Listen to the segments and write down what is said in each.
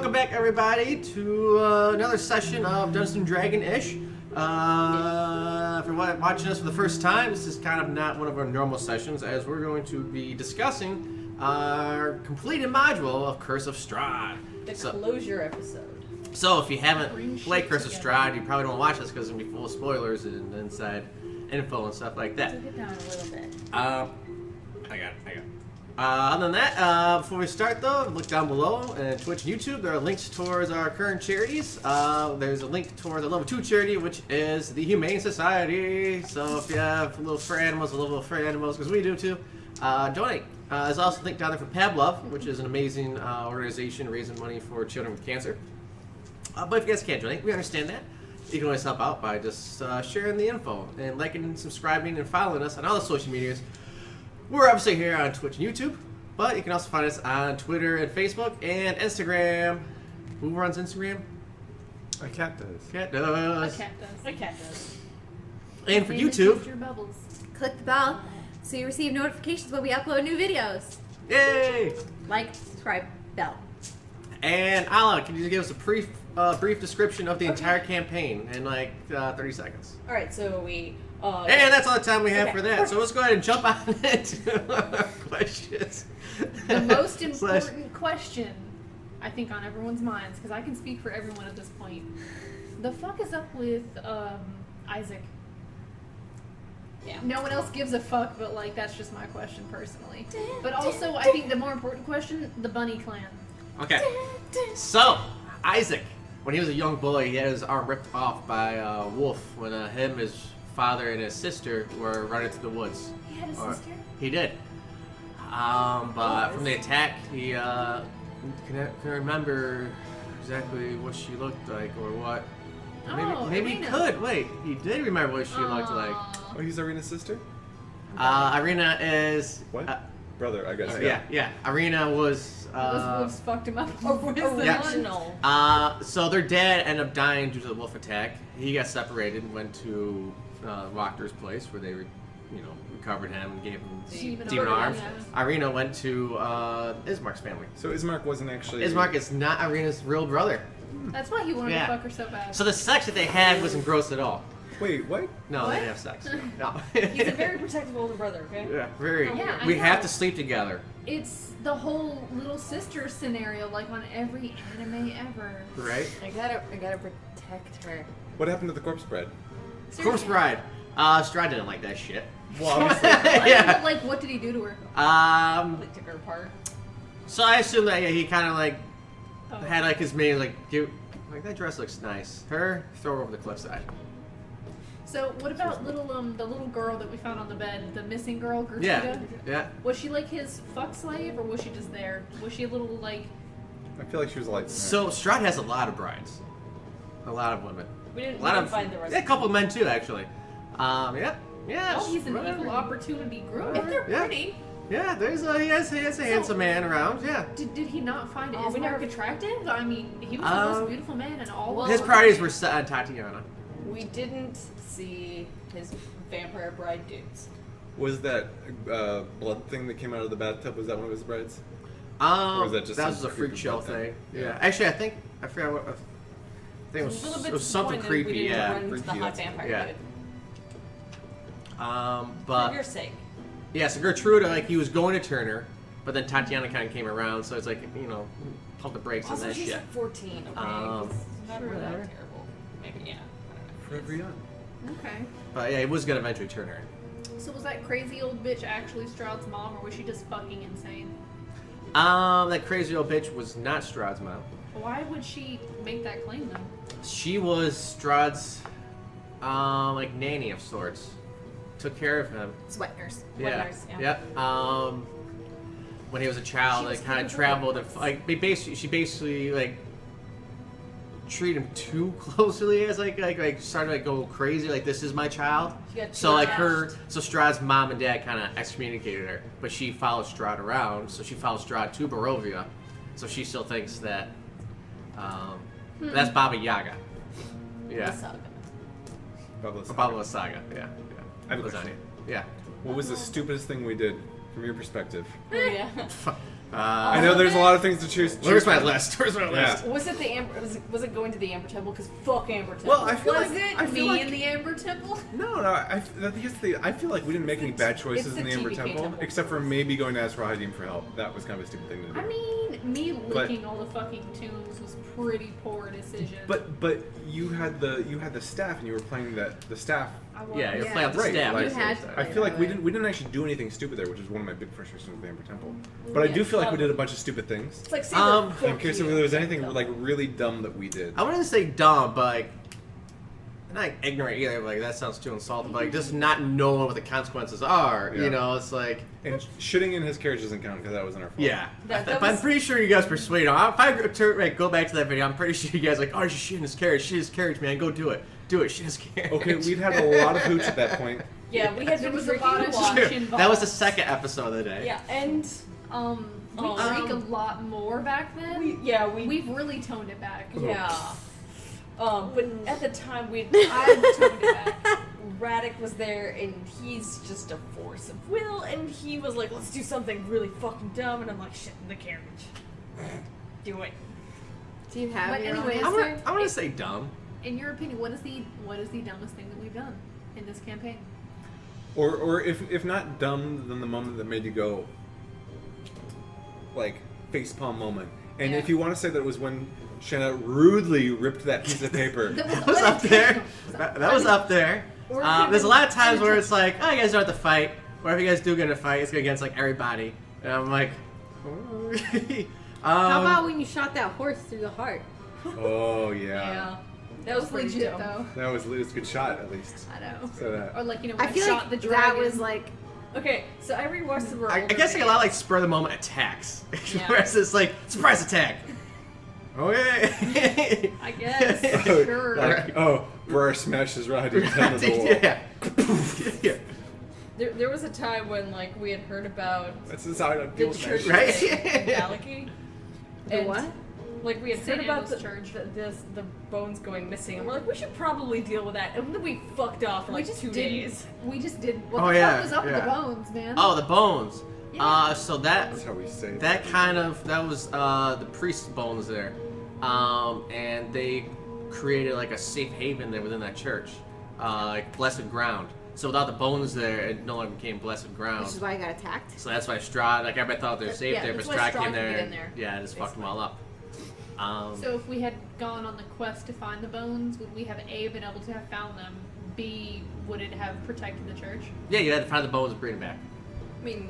welcome back, everybody, to another session of Dungeons & Dragon-ish. If you're watching us for the first time, this is kind of not one of our normal sessions, as we're going to be discussing our completed module of Curse of Strahd. The closure episode. So, if you haven't played Curse of Strahd, you probably don't watch this because it's going to be full of spoilers and inside info and stuff like that. Take it down a little bit. I got it. Other than that, before we start though, look down below and Twitch and YouTube. There are links towards our current charities. There's a link towards the level 2 charity, which is the Humane Society. So if you have a little fur animals, because we do too, donate. There's also a link down there for Pavlov, which is an amazing organization raising money for children with cancer. But if you guys can't donate, we understand that. You can always help out by just sharing the info and liking, subscribing, and following us on all the social medias. We're obviously here on Twitch and YouTube, but you can also find us on Twitter and Facebook and Instagram. Who runs Instagram? A cat does. Cat does. A cat does. A cat does. And for YouTube, Your bubbles. Click the bell so you receive notifications when we upload new videos. yay! Like, subscribe, bell. And Ala, can you give us a brief description of the entire campaign in like 30 seconds? Alright, so we... And that's all the time we have Okay. for that. So let's go ahead and jump on into questions. The most important question, I think, on everyone's minds, because I can speak for everyone at this point. The fuck is up with Isaac? Yeah. No one else gives a fuck, but like that's just my question personally. But also, I think the more important question, the Bunny Clan. Okay. So, Isaac, when he was a young boy, he had his arm ripped off by a wolf when him, his father, and his sister were running through the woods. He had a sister? He did. But from the attack, he can't remember exactly what she looked like or what. Maybe he Irina. could. Wait, he did remember what she looked like. Oh, he's Irina's sister? Irina is... What? Brother, I guess. Yeah. Irina was... Those wolves fucked him up. Original. So their dad ended up dying due to the wolf attack. He got separated and went to Wachter's place where they, recovered him and gave him demon arms. Yeah. Irina went to Ismark's family. So Ismark wasn't actually... Ismark is not Irina's real brother. That's why he wanted Yeah. to fuck her so bad. So the sex that they had wasn't gross at all. Wait, what? No, What? they didn't have sex. No. He's a very protective older brother, okay? yeah, very. Yeah, I we know. have to sleep together. It's the whole little sister scenario, like on every anime ever. Right? I gotta protect her. What happened to the corpse bread? Corpse Bride. Strahd didn't like that shit. Well, obviously. Yeah. But, like, what did he do to her? Like, took her apart. So I assume that he kind of like Oh. had like his maid like like that dress looks nice. Her throw her over the cliffside. So what about the little girl that we found on the bed, the missing girl, Gertrude? Yeah. Was she like his fuck slave, or was she just there? Was she a little like? I feel like she was a light. So Strahd has a lot of brides, a lot of women, We didn't, a lot of find the rest. yeah, a couple of men too actually. Yeah. Oh, he's an right. equal opportunity groomer. If they're Yeah. pretty. Yeah, he has a handsome man around. Yeah. Did he not find Oh, we Ismark never- attractive? I mean, he was the most beautiful man in all. Well, His priorities were set on Tatiana. We didn't see his vampire bride dudes. Was that blood thing that came out of the bathtub, was that one of his brides? Or was that just that was some a freak creepy show blood thing? thing. Yeah. Yeah. Actually, I forgot what. I think It's a little it bit was something disappointed creepy. we didn't Yeah. run into the Freaky, hot that's- vampire yeah. dude. But For your sake. yeah, so Gertrude, like he was going to turn her, but then Tatiana kind of came around, so it's like pump the brakes on Also, that she's shit. like 14, okay? It's not really that terrible. Maybe, yeah. Forever young. Okay. But yeah, he was gonna eventually turn her. So was that crazy old bitch actually Strahd's mom, or was she just fucking insane? That crazy old bitch was not Strahd's mom. Why would she make that claim then? She was Strahd's like nanny of sorts. Took care of him. Sweat nurse. Yeah. nurse, yeah. Yep. When he was a child, She was like kind of capable traveled and of- like she basically like treated him too closely as like started like go crazy like this is my child. She got So like trashed. so Strahd's mom and dad kind of excommunicated her, but she followed Strahd around. So she followed Strahd to Barovia. So she still thinks that that's Baba Yaga. Yeah. Saga. Baba Saga. Yeah. I have a Lasagna. question. Yeah. What was the stupidest thing we did, from your perspective? Oh, yeah. I know there's a lot of things to choose. Where's my list? Where's my Yeah. list? Was it the Amber? Was it going to the Amber Temple? Because fuck Amber Temple. Well, I feel Was like it I feel me like, in the Amber Temple? No. Here's the thing. I feel like we didn't make any bad choices it's in the the Amber TBK Temple, temple. except for maybe going to ask Rahadim for help. That was kind of a stupid thing to do. I mean, me licking all the fucking tombs was pretty poor decision. But you had the staff and you were playing the staff. I was. Yeah, you're Yeah. playing with the Right, staff. like, You had I to feel like play we that way. didn't actually do anything stupid there, which is one of my big frustrations with the Amber Temple. But I Yeah, do feel like we did a bunch of stupid things. It's like In case if there was anything like really dumb that we did. I wouldn't say dumb, but like, not ignorant either. Like that sounds too insulting. But like just not knowing what the consequences are. Yeah. You know, it's like. And shitting in his carriage doesn't count because that wasn't our fault. Yeah, That I'm was- pretty sure you guys persuade him. If I go back to that video, I'm pretty sure you guys are like, oh, you should shit in his carriage. Shit in his carriage, man. Go do it. Do it. Shit in his carriage. Okay, we'd had a lot of hooch at that point. Yeah, we had There been was a drinking lot a of lot. shit. That involved. was the second episode of the day. Yeah, and We drank a lot more back then. We've really toned it back. yeah. But at the time I've toned it back. Radek was there, and he's just a force of will, and he was like, let's do something really fucking dumb, and I'm like, shit in the carriage. Do it. Do you have But your own anyways, answer? I want to say dumb. In your opinion, what is the dumbest thing that we've done in this campaign? Or if not dumb, then the moment that made you go, like, facepalm moment. And Yeah. if you want to say that it was when Shanna rudely ripped that piece of paper. That was up there. That was up there. Or it could've There's a been lot of times where it's like, oh, you guys don't have to fight. Or if you guys do get in a fight, it's against like everybody. And I'm like, How about when you shot that horse through the heart? Oh, yeah. Yeah. That That was was pretty legit dumb. though. That was a good shot, at least. I know. So that. Or like, you know, I when feel shot like the dragon. that was like Okay, so I rewatched the I guess like a lot of like spur of the moment attacks. Yeah. Whereas it's like surprise attack. Okay. I guess. Oh, Sure. like, Brer smashes Roddy's head on the wall. Yeah. Yeah. There was a time when like we had heard about That's the side of the people church smash. Right? in Galaxy. the And, what? Like we had St. heard about Ambrose Church. the bones going missing, and we're like, we should probably deal with that. And then we fucked off for like 2 days. We just didn't. What Oh, the yeah, fuck was up with yeah. the bones, man? Oh, the bones. Yeah. So that That's how we say that was the priest's bones there, and they created like a safe haven there within that church, like blessed ground. So without the bones there, it no longer became blessed ground. Which is why I got attacked. So that's why Strahd, like everybody thought they were safe Yeah, there, but that's why Strahd Strahd came could get there, in there, yeah, just fucked them all up. So if we had gone on the quest to find the bones, would we have A, been able to have found them? B, would it have protected the church? Yeah, you had to find the bones and bring them back. I mean,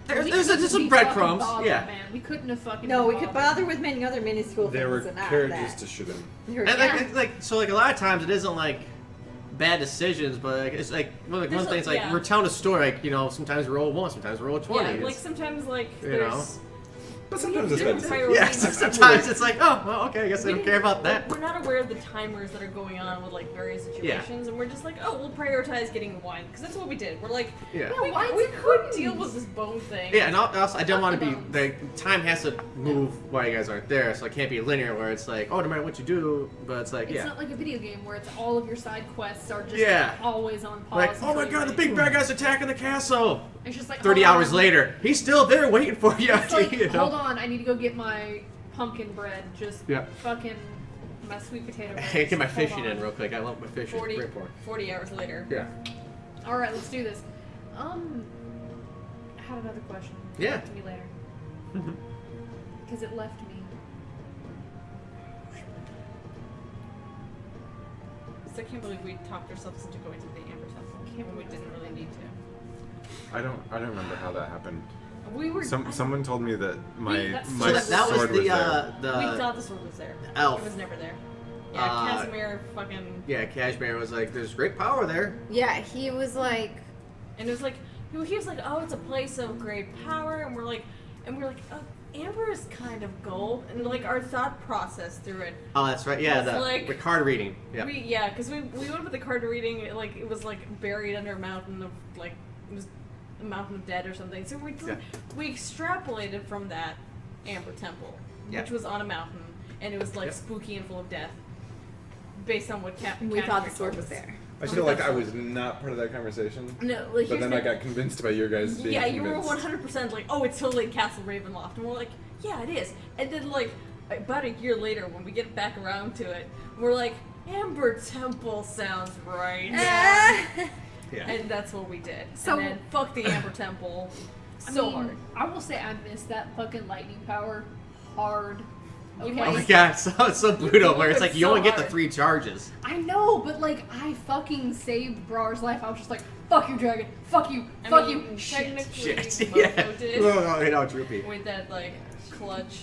There's We just couldn't some be breadcrumbs. fucking bothered, Yeah. Man. We couldn't have fucking No, been we could bothered. bother with many other minuscule There were things and not carriages that. to shoot in. There were- And yeah. like a lot of times it isn't like bad decisions, but like, it's like one of the There's things a- like yeah. we're telling a story. Like sometimes we roll 1, sometimes we roll 20. yeah, like It's- sometimes like you there's know. But sometimes it's different bad. priorities. yeah, sometimes it's like, oh, well, okay, I guess I We don't didn't- care about that. We're not aware of the timers that are going on with like various situations, and we're just like, oh, we'll prioritize getting wine because that's what we did. We're like, Yeah. we wine's could important. deal with this bone thing. Yeah, and also I don't want to be Fuck the time has to move while you guys aren't there, so it can't be linear where it's like, oh, no matter what you do, but it's like, It's yeah, not like a video game where it's all of your side quests are just Yeah. always on pause. like, oh until my you're god, the ready. big bad guy's attacking the castle. It's just like 30 hold hours on. later, he's still there waiting for you. It's like, you know? hold on, I need to go get my pumpkin bread. Just Yeah. fucking my sweet potato bread. Hey, get my Hold fishing on. in real quick. I love my fishing. 40, Great point. 40 hours later. Yeah. All right, let's do this. I had another question. Yeah. Get to me later. Because it left me. So I can't believe we talked ourselves into going to the Amber Temple when we didn't really need to. I don't remember how that happened. We were. Someone told me that that's- my So that was sword the was there. we thought the sword was there. elf. It was never there. Yeah, Uh, Casimir fucking. Yeah, Cashmere was like, "There's great power there." Yeah, he was like, And it was like, he was like, oh, it's a place of great power, and we're like, oh, Amber is kind of gold, and like our thought process through it. Oh, that's right. Yeah, It's the like- card reading. Yeah. Because we went with the card reading, it was like buried under a mountain of like it was a mountain of dead or something. So we extrapolated from that Amber Temple, Yeah. which was on a mountain, and it was like Yep. spooky and full of death, based on what we thought the sword was told us. there. I feel like I was not part of that conversation. No, But like here's then the- I got convinced by your guys being Yeah, you were convinced. 100% like, oh, it's totally Castle Ravenloft, and we're like, yeah, it is. And then like about a year later, when we get back around to it, we're like, Amber Temple sounds right. Yeah. And that's what we did. So- and then fuck the Amber Temple I so mean, hard. I will say I missed that fucking lightning power hard. Okay. Oh my god, it's so brutal. Where it's like you So only get the hard. 3 charges. I know, but like I fucking saved Brar's life. I was just like, fuck you, dragon. Fuck you. I Fuck mean, you. Shit. technically, Shit. Mofo Yeah. did Oh, you know, droopy. with that like clutch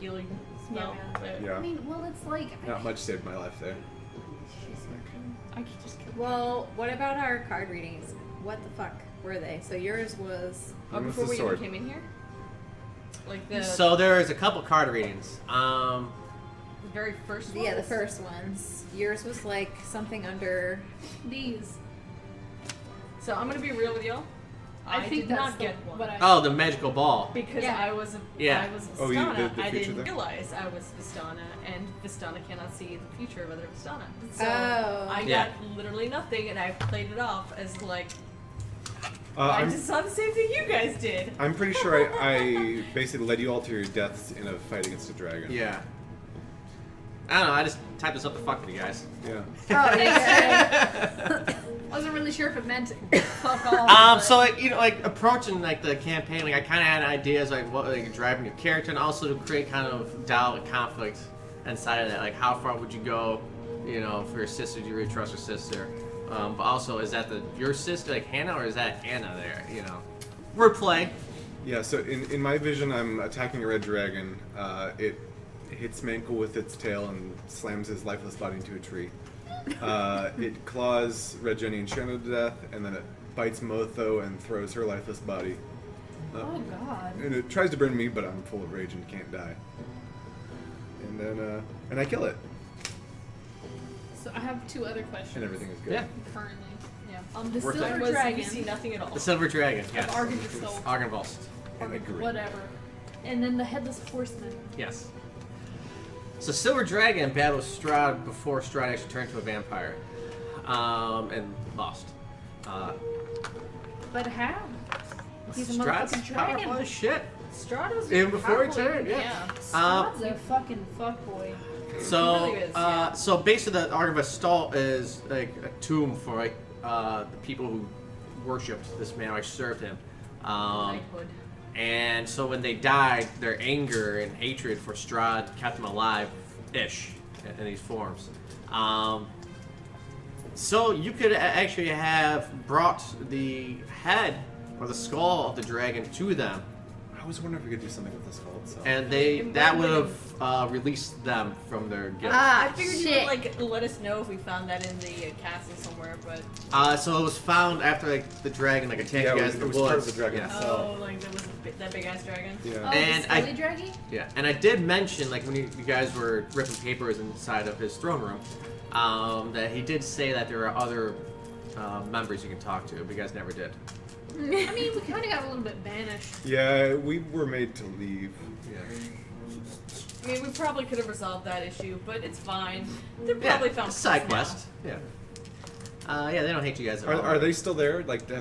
healing spell. Yeah. But Yeah. I mean, well, it's like Not much saved my life there. I could just kill. Well, what about our card readings? What the fuck were they? So yours was. Oh, Mine was before the we even sword. came in here, like the So there's a couple card readings. very first one. Yeah, the first ones. Yours was like something under. These. So I'm gonna be real with y'all. I think did that's not the, get one. what I. Oh, the magical ball. Because Yeah. I was Yeah. I was Vistana. Oh, you- the I future didn't there? realize I was Vistana, and Vistana cannot see the future of other Vistana. So Oh. I Yeah. got literally nothing, and I played it off as like Uh, I just saw the same thing you guys did. I'm pretty sure I basically led you all to your deaths in a fight against a dragon. Yeah. I don't know. I just typed this up to fuck with you guys. Yeah. Oh, yeah. Wasn't really sure if it meant fuck all. but- So like, you know, like approaching like the campaign, like I kind of had ideas like what like driving your character, and also to create kind of doubt and conflict inside of that. Like how far would you go, you know, for your sister? Do you really trust your sister? But also, is that your sister, like Hannah, or is that Anna there? You know, wordplay. Yeah, so in my vision, I'm attacking a red dragon. It hits Mankel with its tail and slams his lifeless body into a tree. It claws Red Jenny and Shanna to death, and then it bites Motho and throws her lifeless body. Oh god. And it tries to burn me, but I'm full of rage and can't die. And then, and I kill it. So I have 2 other questions. And everything is good. Yeah. Currently. Yeah. The Worth it. silver Was dragon. you see nothing at all. The silver dragon. Yes. Argynvost. Argynvost. And the green. Whatever. And then the headless horseman. Yes. So Silver Dragon battled Strahd before Strahd actually turned to a vampire, and lost. But how? He's a Strahd's motherfucking powerful dragon. as shit. Strahd was Even before he powerful, turned, yeah. Strahd's a fucking fuckboy. So, He really is, yeah. so basically, the Argynvost Stall is like a tomb for like the people who worshipped this man, or served him. knighthood. And so when they died, their anger and hatred for Strahd kept them alive-ish in these forms. So you could actually have brought the head or the skull of the dragon to them, I was wondering if we could do something with this skull itself. and that would have released them from their guilt. I figured you shit. would like let us know if we found that in the castle somewhere, but So it was found after like the dragon like attacked Yeah, you it guys in the was woods. part of the dragon Yeah. itself. oh, like there was that big ass dragon. Oh, Yeah. And the I- skelly draggy? Yeah, and I did mention, like, when you guys were ripping papers inside of his throne room, that he did say that there are other members you can talk to, but you guys never did. I mean, we kind of got a little bit banished. Yeah, we were made to leave. Yeah. I mean, we probably could have resolved that issue, but it's fine. They probably found side peace now. quest. Yeah. Yeah, they don't hate you guys at all. Are they still there? Like, do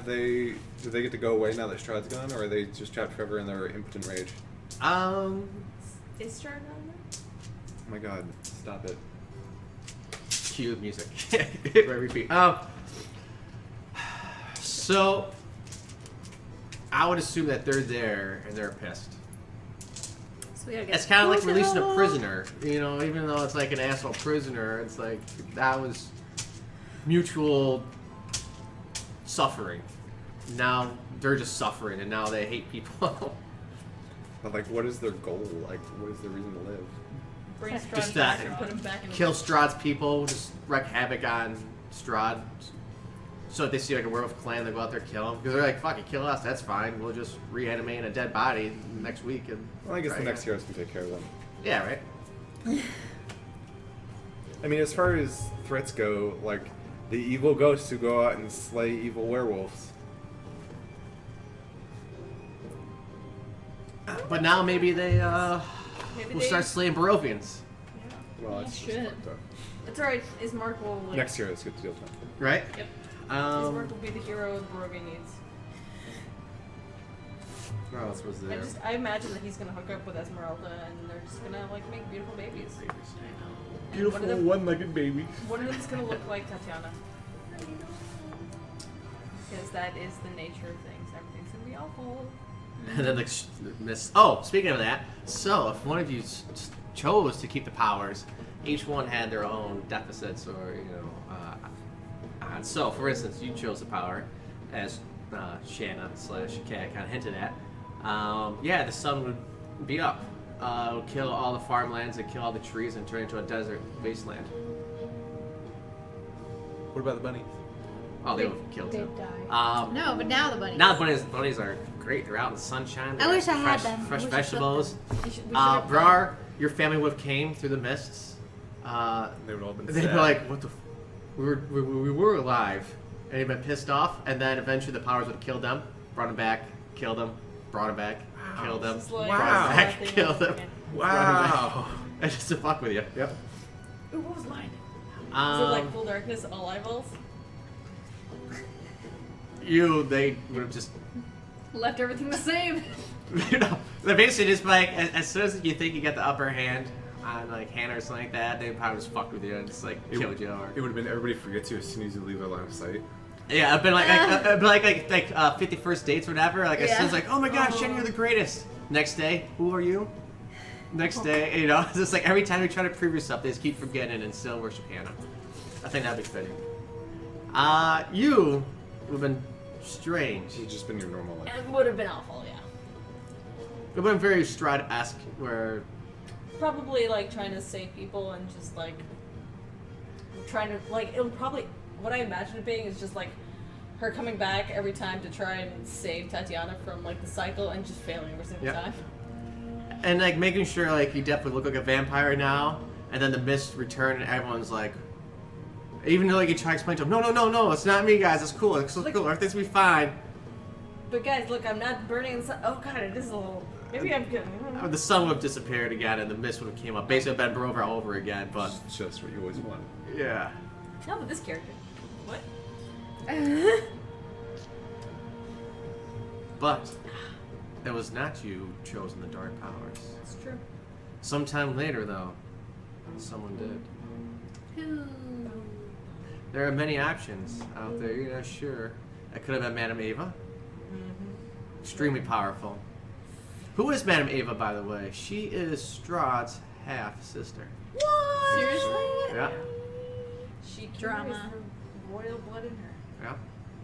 they get to go away now that Strahd's gone, or are they just trapped forever in their impotent rage? Is Strahd on there? Oh my god, stop it. Cue music. Repeat. So, I would assume that they're there and they're pissed. So we gotta get It's kind of like close releasing a enough. prisoner, you know, even though it's like an asshole prisoner, it's like that was mutual suffering. Now they're just suffering, and now they hate people. But like, what is their goal? Like, what is their reason to live? Bring Strahd Just back that. and put him back in Kill Strahd's people, just wreak havoc on Strahd. So if they see like a werewolf clan, they go out there and kill him. Because they're like, fuck it, kill us, that's fine. We'll just reanimate a dead body next week. And Well, I guess the right, next heroes can take care of them. Yeah, right? I mean, as far as threats go, like, the evil ghosts who go out and slay evil werewolves. But now maybe they Maybe will they- start slaying Barovians. Well, it's just Shit. fucked up. It's alright. Ismark will like. Next year, let's get to deal time. Right? Yep. Ismark will be the hero Barovia needs. What else was there? I imagine that he's gonna hook up with Esmeralda and they're just gonna like make beautiful babies. Beautiful One of them- one-legged baby. One of them's gonna look like Tatiana. Because that is the nature of things. Everything's gonna be awful. And then Miss. Oh, speaking of that, so if one of you chose to keep the powers, each one had their own deficits, or so for instance, you chose the power, as Shanna / Kat kind of hinted at. Yeah, the sun would be up, would kill all the farmlands and kill all the trees and turn into a desert wasteland. What about the bunnies? Oh, they would kill too. They'd die. No, but now the bunnies. Now the bunnies are great. They're out in the sunshine. I They wish got I had fresh, them. I Fresh wish I took vegetables. them. We should Brar, your family would have came through the mists. They would all been They'd sad. be like, "What the? We were alive," and they'd been pissed off. And then eventually the powers would have killed them, brought them back, killed them, brought them back, killed them, It's like- brought Wow. them back, Nothing killed them, again. Wow. and just to fuck with you. Yep. Ooh, what was mine? Is it like full darkness, all eyeballs? They would have just, Left everything the same. they basically just like as soon as you think you get the upper hand on like Hannah or something like that, they probably just fucked with you and just like killed you. Or It would have been everybody forgets you as soon as you leave their line of sight. yeah, I've been like 51st dates or whatever. Like as soon as like, oh my gosh, Jenny, you're the greatest. Next day, who are you? Next day, it's just like every time you try to prove yourself, they just keep forgetting and still worship Hannah. I think that'd be fitting. You would have been strange. It's just been your normal life. It would have been awful, yeah. It would have been very Strahd-esque, where Probably like trying to save people and just like trying to like it'll probably what I imagine it being is just like her coming back every time to try and save Tatiana from like the cycle and just failing every single Yep. time. and like making sure like you definitely look like a vampire now, and then the mist return and everyone's like, even though like you try to explain to them, no, it's not me, guys, it's cool, everything's gonna be fine. But guys, look, I'm not burning the sun. Oh god, it is a little. Maybe I'm good. The sun would have disappeared again, and the mist would have came up. Basically, been over all over again. But It's just what you always wanted. yeah, No, but this character. What? but it was not you who chose the dark powers. It's true. Sometime later, though, someone did. Who? There are many options out there. You know, sure, it could have been Madame Ava. Extremely powerful. Who is Madame Ava, by the way? She is Strahd's half sister. What? Seriously? Yeah, She Drama. carries her royal blood in her. yeah.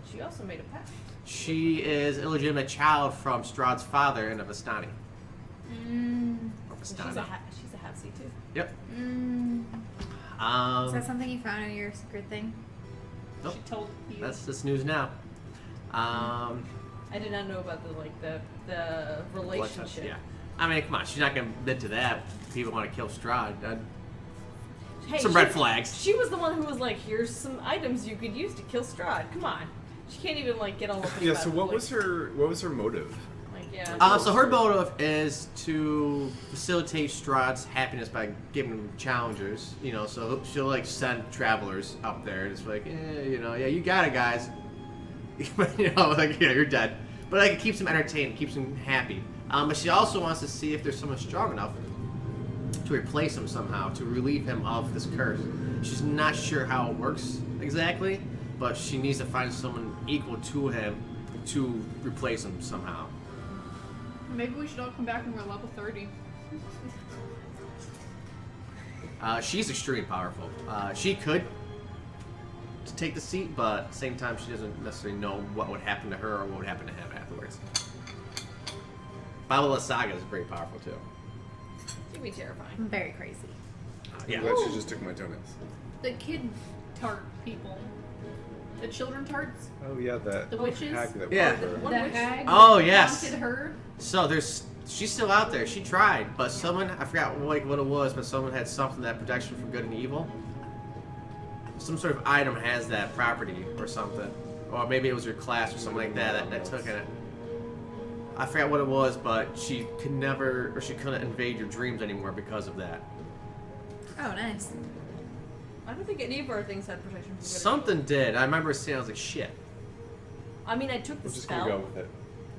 But she also made a pact. She is illegitimate child from Strahd's father and of Vistani. Or So Vistani. she's a half-seed too. Yep. Is that something you found in your secret thing? Nope. She told you. That's news now. I did not know about the Blood touch, relationship. yeah. I mean, come on, she's not gonna admit to that. People want to kill Strahd. Hey, Some red flags. She was the one who was like, "Here's some items you could use to kill Strahd." Come on, she can't even like get all up. Yeah. about So it, what like- was her motive? Like, yeah. So her motive is to facilitate Strahd's happiness by giving him challengers. You know, so she'll like send travelers up there, and it's like, yeah, you got it, guys. Like, yeah, you're dead. But like, it keeps him entertained, keeps him happy. But she also wants to see if there's someone strong enough to replace him somehow, to relieve him of this curse. She's not sure how it works exactly, but she needs to find someone equal to him to replace him somehow. Maybe we should all come back when we're level 30. She's extremely powerful. She could take the seat, but at the same time, she doesn't necessarily know what would happen to her or what would happen to him afterwards. Baba Saga is very powerful too. She'd be terrifying. I'm very crazy. Yeah. I'm glad she just took my toenails. The kid tart people. The children tarts. Oh yeah, that The witches? hag that Yeah. was her. One The witch. hag. Oh, that yes. haunted her. So she's still out there. She tried, but someone, I forgot what it was, but someone had something that protection from good and evil. Some sort of item has that property or something, or maybe it was your class or something like that took it. I forgot what it was, but she couldn't invade your dreams anymore because of that. Oh, nice. I don't think any of our things had protection from good Something did. I remember seeing. I was like, shit. I mean, I took the We're just spell, gonna go with it.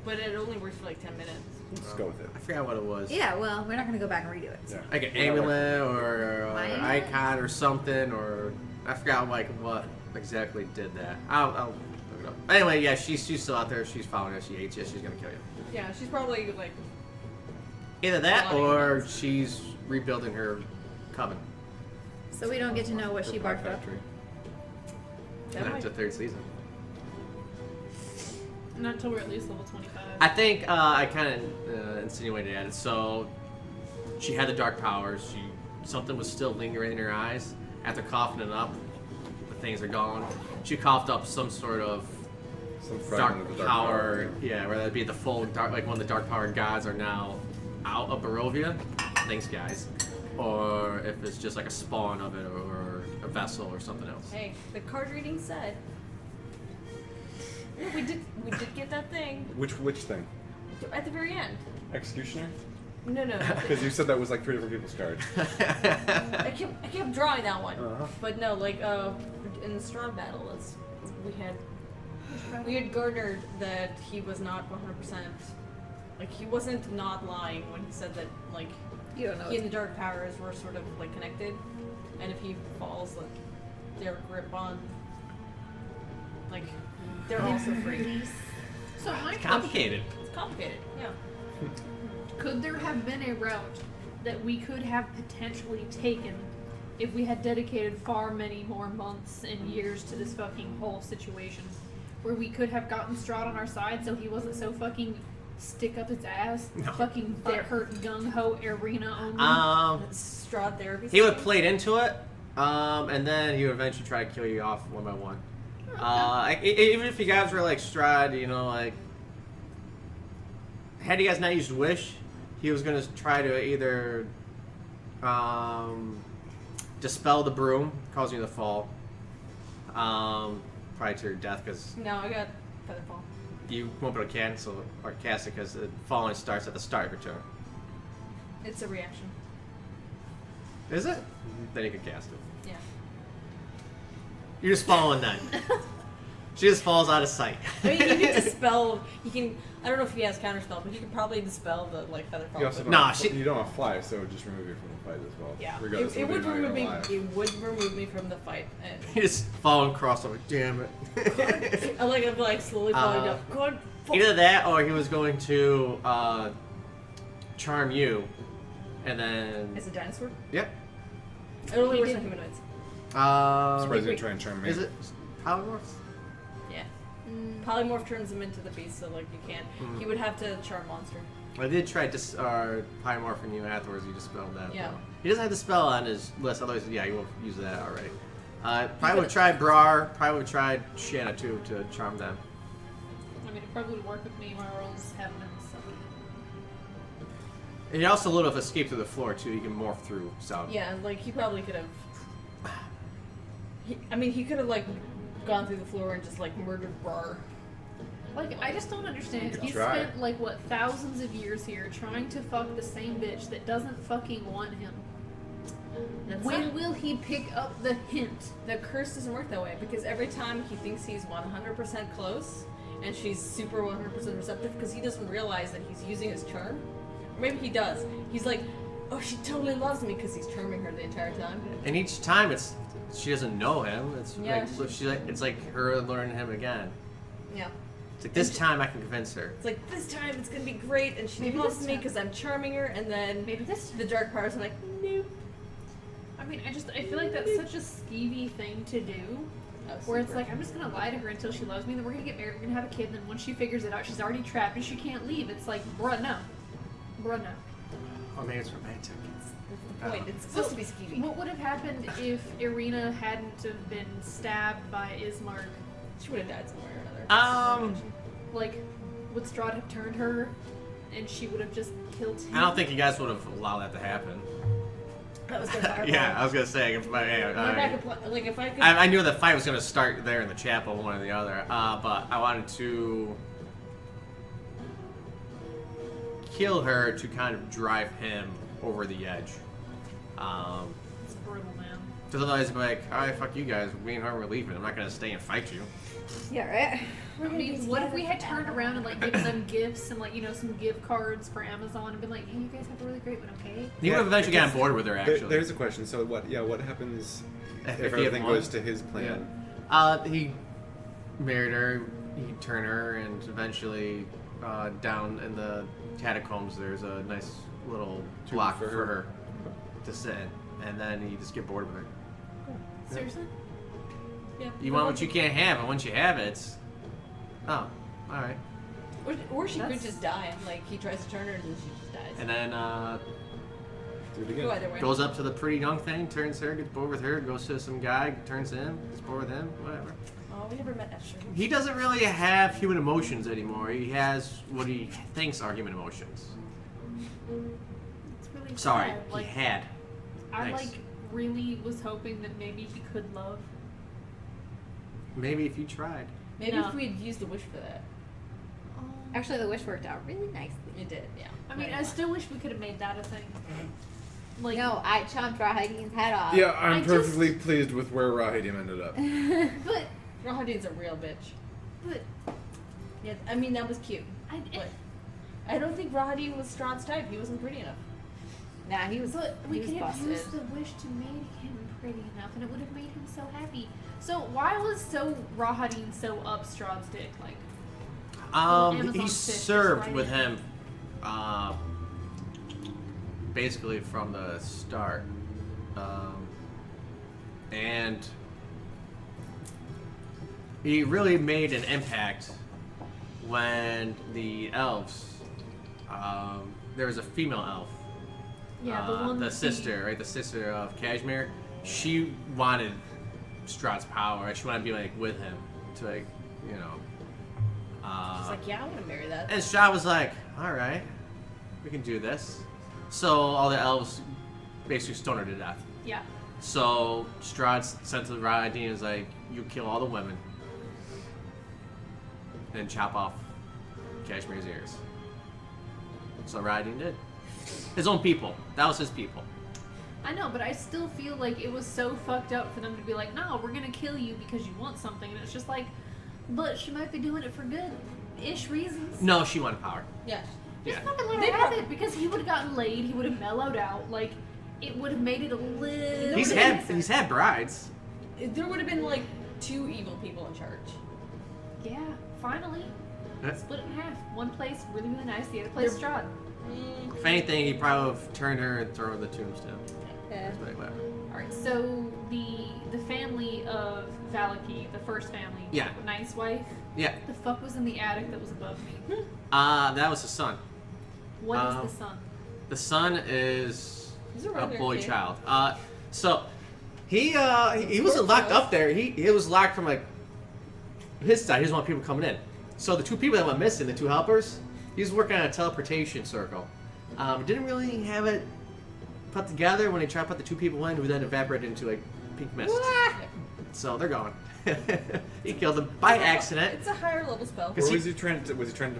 but it only works for like 10 minutes. Just go with it. I forgot what it was. Yeah, well, we're not gonna go back and redo it. So. Yeah. Like an amulet or My an amulet? icon or something, or I forgot like what exactly did that. I'll look it up. Anyway, yeah, she's still out there. She's following us. She hates you. She's gonna kill you. Yeah, she's probably like. Either that Plotting or against. she's rebuilding her coven. So we don't get to know what she barked up. That Not might- the third season. Not until we're at least level 25. I think I kind of insinuated at it. So she had the dark powers. Something was still lingering in her eyes after coughing it up. The things are gone. She coughed up some sort of Some fragment of dark the power. Yeah, whether it be the full dark, like one of the dark powered gods are now out of Barovia. Thanks, guys. Or if it's just like a spawn of it, or a vessel, or something else. Hey, the card reading said. Yeah, we did get that thing Which thing? at the very end. Executioner? No. Because you said that was like 3 different people's cards. I kept drawing that one, Uh-huh. but no, like in the Strahd battle, we had garnered that he was not 100%. Like he wasn't not lying when he said that like You don't know. he and the dark powers were sort of like connected, and if he falls, like their grip on, like they're also free. So my question, Complicated. It's complicated, yeah. could there have been a route that we could have potentially taken if we had dedicated far many more months and years to this fucking whole situation? Where we could have gotten Strahd on our side so he wasn't so fucking stick up his ass, No. fucking hurt gung-ho arena only. Strahd therapy. He would session. played into it, and then he would eventually try to kill you off one by one. Even if you guys were like Strahd, you know, like had you guys not used Wish, he was gonna try to either dispel the broom, causing you to fall, probably to your death because No, I got Featherfall. you won't be able to cancel or cast it because the falling starts at the start of your turn. It's a reaction. Is it? Then you can cast it. Yeah. You're just falling then. She just falls out of sight. I mean, you can dispel. You can. I don't know if he has counterspell, but you can probably dispel the like Featherfall. You, also but- don't Nah, have, she- you don't have fly, so it would just remove you from the fight as well. Yeah, Regardless it of would whether or not remove me. you're alive. It would remove me from the fight. And You just fall across. I'm like, damn it. I'm like slowly falling down. God, fuck. Either that, or he was going to charm you, and then As a dinosaur, yep. it only He works on didn't. humanoids. Surprised you wait. didn't try and charm me. Is it polymorphs? Yeah. Polymorph turns him into the beast, so like you can't. He would have to charm monster. I did try polymorphing you afterwards. You dispelled that. Yeah. though. He doesn't have the spell on his list. Otherwise, yeah, he won't use that already. Probably would try Brar. Probably would try Shanna too to charm them. I mean, it probably would work with me. My rolls haven't been so. And he also would have escaped through the floor too. He can morph through. So Yeah, like he probably could have. He could have like gone through the floor and just like murdered Brar. Like, I just don't understand. could He try. spent, like, what, thousands of years here trying to fuck the same bitch that doesn't fucking want him. That's When not- will he pick up the hint? The curse doesn't work that way because every time he thinks he's 100% close and she's super 100% receptive because he doesn't realize that he's using his charm. Or maybe he does. He's like, oh, she totally loves me because he's charming her the entire time. and each time she doesn't know him. It's Yeah, it's like her learning him again. Yeah. It's like this time I can convince her. It's like, this time it's gonna be great and she Maybe loves this me time. because I'm charming her, and then Maybe this the dark powers are like, nope. I mean, I feel like that's such a skeevy thing to do. Where it's like, I'm just gonna lie to her until she loves me, then we're gonna get married, we're gonna have a kid, and then once she figures it out, she's already trapped and she can't leave. It's like, bruh, no. Bruh, no. Or maybe it's romantic. That's the point. It's supposed to be skeevy. What would have happened if Irina hadn't have been stabbed by Ismark? She would have died somewhere or another. Like, would Strahd have turned her and she would have just killed him? I don't think you guys would have allowed that to happen. That was gonna fireball. Yeah, I was gonna say. If If I could. I knew the fight was gonna start there in the chapel, one or the other. But I wanted to kill her to kind of drive him over the edge. Because otherwise, I'd be like, all right, fuck you guys. Me and her are leaving. I'm not gonna stay and fight you. Yeah, right. I mean, what if we had turned around and like given them gifts and like some gift cards for Amazon and been like, hey, you guys have a really great one, okay? You would have eventually gotten bored with her, actually. There's a question. So what? Yeah, what happens if he had everything won? goes to his plan? He married her, he turned her, and eventually down in the catacombs there's a nice little Tomb block for for her. her to sit in, and then you just get bored with her. Seriously? Yeah. You want what you can't have, and once you have it, it's... Oh, alright. Or she could That's- just die. Like, he tries to turn her and then she just dies. And then Do it Go again. either way. goes up to the pretty young thing, turns her, gets bored with her, goes to some guy, turns him, gets bored with him, whatever. Oh, we never met Esther. He doesn't really have human emotions anymore. He has what he thinks are human emotions. It's really Sorry, sad. Like, he had. I Thanks. like really was hoping that maybe he could love. Maybe if you tried. Maybe No. if we'd used the wish for that. Actually, the wish worked out really nicely. It did, yeah. I mean, Not I gonna still wish we could have made that a thing. Like, No, I chomped Rahadine's head off. Yeah, I I'm just- perfectly pleased with where Rahidim ended up. but lie. Rahadine's a real bitch. but Yeah, I mean, that was cute. I, I don't think Rahadine was Strahd's type. He wasn't pretty enough. Nah, he was. But he we was could have busted. used the wish to make him pretty enough, and it would have made him so happy. So why was Rahadine so up Strahd's dick? Like, Amazon He fish served just right with in. him, basically from the start, and he really made an impact when the elves. There was a female elf. yeah, the one the that he- sister, right? The sister of Kashmir. She wanted Strahd's power. She wanted to be like with him to like, you know. She's like, yeah, I want to marry that. And Strahd was like, all right, we can do this. So all the elves basically stoned her to death. Yeah. So Strahd sent to Rahadine is like, you kill all the women and chop off Kashmir's ears. So Rahadine did. His own people. That was his people. I know, but I still feel like it was so fucked up for them to be like, no, we're gonna kill you because you want something, and it's just like, but she might be doing it for good-ish reasons. No, she wanted power. Yeah. Just Yeah. fucking let They her have prob- it, because he would have gotten laid, he would have mellowed out, like, it would have made it a little He's bit had brides. There would have been like 2 evil people in charge. Yeah, finally. Yeah. Split it in half. One place really, really nice, the other place They're- Strahd. If anything, he probably would have turned her and thrown her in the tombstone. Yeah. That's what he left. Alright, so the family of Valaki, the first family, Yeah. nice wife, Yeah. the fuck was in the attic that was above me? That was his son. What is Um, the son? The son is He's a a regular boy kid. child. So he wasn't locked up there. He was locked from like his side. He doesn't want people coming in. So the 2 people that went missing, the 2 helpers, he was working on a teleportation circle. Didn't really have it put together when he tried to put the 2 people in, who then evaporated into like pink mist. So they're gone. He killed them by accident. It's a higher level spell. Because Or was he trying to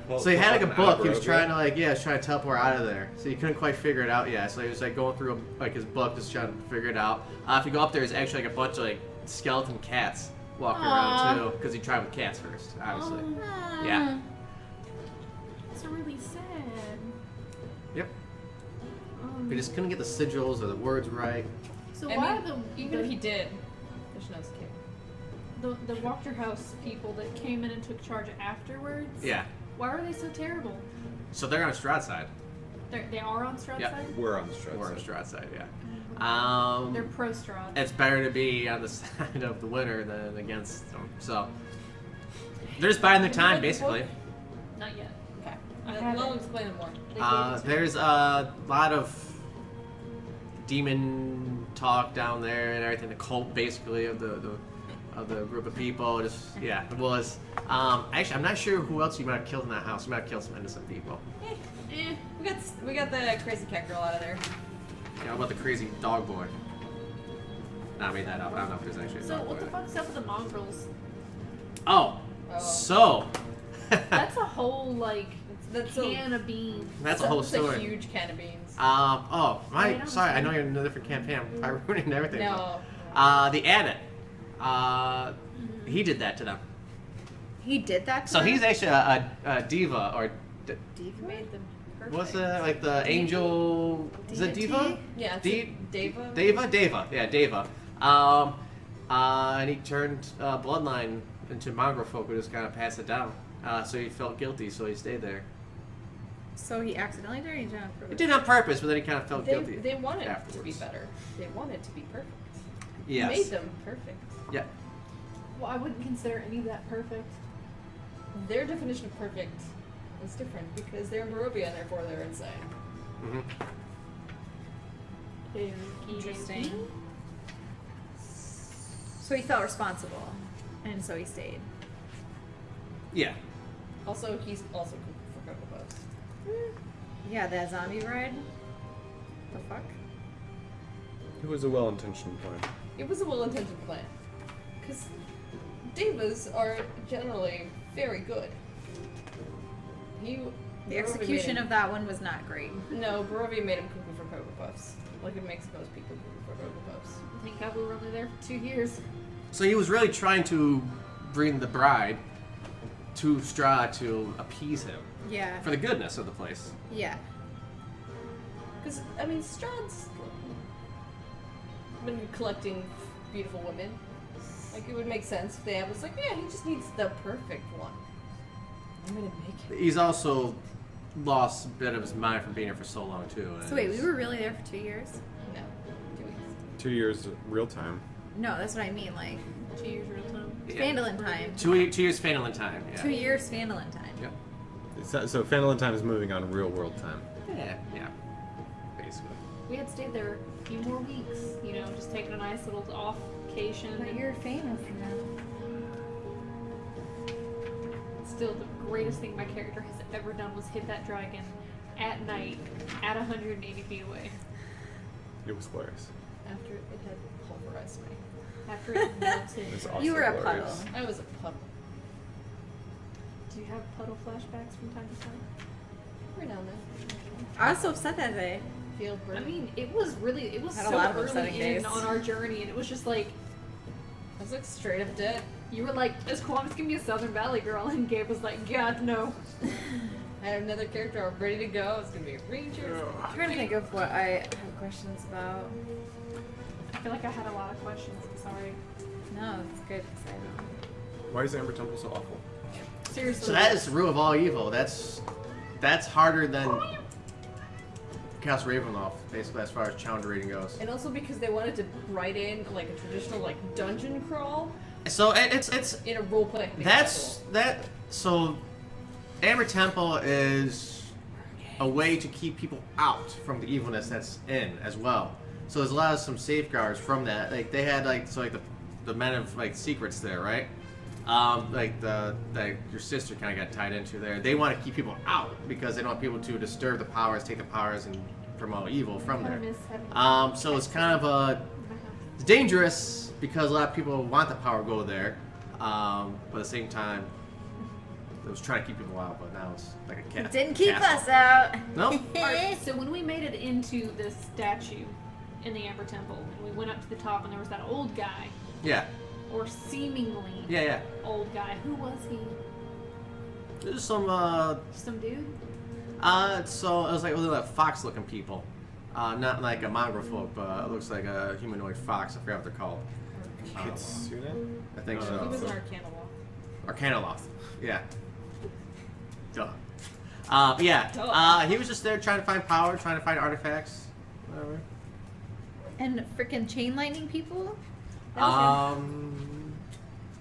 pull? So he had like a pull book. out He was an trying to eyebrow? like, yeah, he was trying to teleport out of there. So he couldn't quite figure it out yet. So he was like going through like his book, just trying to figure it out. If you go up there, there's actually like a bunch of like skeleton cats walking around too, because he tried with cats first, obviously. Yeah. It's really sad. Yep. He just couldn't get the sigils or the words right. So I why mean, are even if he did, there's no escape. the Walker House people that came in and took charge afterwards? Yeah. Why are they so terrible? So they're on Strahd's side. They are on Strahd's Yep. side? We're on the Strahd We're on side. Strahd's side, yeah. They're pro Strahd. It's better to be on the side of the winner than against them. So they're just biding their time, basically. Not yet. Okay. I Well, haven't. explain it more. They gave it to me. There's a lot of demon talk down there and everything. The cult, basically, of the group of people. Just yeah, it was. Actually, I'm not sure who else you might have killed in that house. You might have killed some innocent people. Eh. We got the crazy cat girl out of there. Yeah, how about the crazy dog boy? Nah, I made that up. I don't know if there's actually a So dog what boy the there. fuck's up with the mongrels? Oh, Oh. so That's a whole like That's can of beans. that's a whole It's story. a huge can of beans. Oh, Right my, on, sorry, I sorry. know you're in a different campaign. I'm probably ruining everything. No. The addit. He did that to them. He did that to So them? he's actually a diva, or Diva made them perfect. what's that? Like the angel? Is it Deity? diva? Yeah, it's De- Deva. Deva. Yeah, Deva. And he turned bloodline into mongrel folk who just kind of passed it down. So he felt guilty, so he stayed there. So he accidentally did, or he did on purpose? He did it on purpose, but then he kind of felt guilty. They wanted afterwards. to be better. They wanted to be perfect. Yes. He made them perfect. Yeah. Well, I wouldn't consider any of that perfect. Their definition of perfect is different because they're Barovia and therefore they're insane. Mm-hmm. Interesting. So he felt responsible, and so he stayed. Yeah. Also, he's also cuckoo for Cocoa Puffs. Yeah, that zombie ride. The fuck? It was a well-intentioned plan. It was a well-intentioned plan. Because Devas are generally very good. The execution of that one was not great. No, Barovia made him cuckoo for Cocoa Puffs. Like it makes most people cuckoo for Cocoa Puffs. Thank God we were only there for 2 years. So he was really trying to bring the bride to Strahd to appease him Yeah. for the goodness of the place. Yeah. Because, I mean, Strahd's been collecting beautiful women. Like, it would make sense if they was like, yeah, he just needs the perfect one. I'm gonna make him. He's also lost a bit of his mind from being here for so long too. and So wait, we it's- were really there for 2 years? No. 2 weeks. 2 years real time. No, that's what I mean. Like 2 years real time. Yeah. Phandalin time. 2 years Phandalin time. Yeah. 2 years Phandalin time. Yep. So Phandalin time is moving on real world time. Yeah. Yeah. Basically. We had stayed there a few more weeks, you know, just taking a nice little off vacation. But you're famous now. Still, the greatest thing my character has ever done was hit that dragon at night at 180 feet away. It was hilarious. After it had pulverized me. After it melted. It was awesome. You were a Hilarious. puddle. I was a puddle. Do you have puddle flashbacks from time to time? Every now and then. I was so upset that day. Feel I burnt. mean, it was Had a so lot of upsetting early in days. on our journey, and it was just like, I was like straight up dead. you were like, it's cool, I'm just gonna be a Southern Valley girl, and Gabe was like, God, no. I had another character all ready to go. I was gonna be a ranger. I'm trying to think of what I have questions about. I feel like I had a lot of questions, I'm sorry. No, it's good. 'Cause I don't. Why is Amber Temple so awful? Seriously. So that is the root of all evil. That's harder than Castle Ravenloft, basically, as far as challenge rating goes. And also because they wanted to write in like a traditional like dungeon crawl So it's in a role play. So Amber Temple is a way to keep people out from the evilness that's in as well. So there's a lot of some safeguards from that. Like they had the men of like secrets there, right? Your sister kind of got tied into there. They want to keep people out because they don't want people to disturb the powers, take the powers, and promote evil from there. So it's kind of it's dangerous because a lot of people want the power to go there, but at the same time, it was trying to keep people out. But now it's like a cat. It didn't keep castle. us out. No. Alright, so when we made it into this statue in the Amber Temple, and we went up to the top, and there was that old guy, Yeah. or seemingly Yeah. old guy. Who was he? There's some Some dude? so it was like fox-looking people, not like a mongrel folk, but it looks like a humanoid fox. I forgot what they're called. Kitsune? I think Oh, so. He was so- an Arcanoloth. Arcanoloth. Yeah. Duh. Yeah. Duh. He was just there trying to find power, trying to find artifacts, whatever. And freaking chain lightning people? That was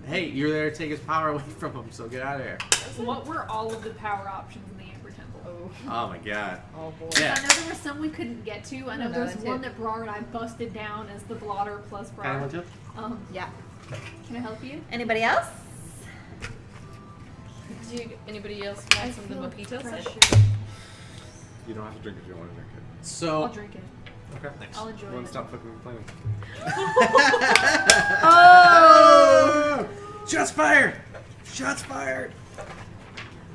Hey, you're there to take his power away from him, so get out of here. What were all of the power options in the Amber Temple? Oh. Oh my god. Oh boy. Yeah. I know there were some we couldn't get to. I know don't know there's that one too. that Brar and I busted down as the blotter plus Kind Brar. of want to? Yeah. Can I help you? Anybody else? Anybody else want some of the mojitos? pressure. You don't have to drink it if you don't want to drink it. So. I'll drink it. Okay. Thanks. I'll enjoy Well, it. stop fucking playing. Oh! Shots fired! Shots fired!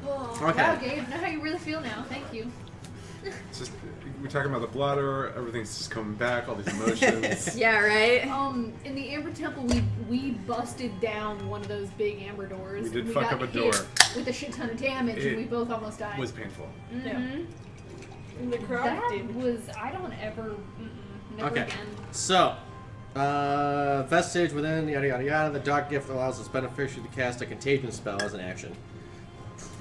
Oh, Okay. Wow, Gabe, know how you really feel now. Thank you. It's just we're talking about the blotter. Everything's just coming back. All these emotions. Yeah, right? In the Amber Temple, we busted down one of those big amber doors. We did and fuck got up a hit door. with a shit ton of damage, It and we both almost died. It was painful. Mhm. And the crowd That did. was. I don't ever. Never Okay. again. So, vestige within yada yada yada. The dark gift allows its beneficiary to cast a contagion spell as an action.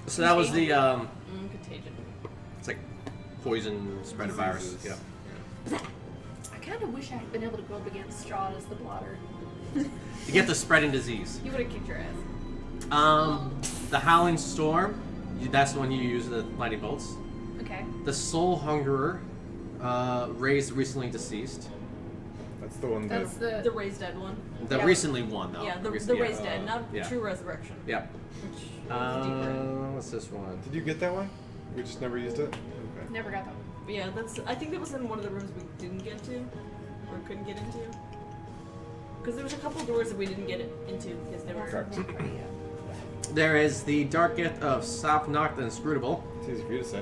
So that was the Contagion. it's like poison spread virus. Diseases. Yeah. I kind of wish I had been able to go up against Strahd as the blotter. You get the spreading disease. He would have kicked your ass. The howling storm. That's the one you use the lightning bolts. Okay. The soul hungerer. Raised recently deceased. That's the one that. That's the. The raised dead one. The Yeah. recently won though. Yeah, the Recent- raised dead, not yeah. true resurrection. Yep. Which is deeper. What's this one? Did you get that one? We just never used it. Okay. Never got that one. But yeah, that's. I think that was in one of the rooms we didn't get to, or couldn't get into. Because there was a couple doors that we didn't get into because they were. There is the dark gift of Soft Knocked and Inscrutable. It's easy for you to say.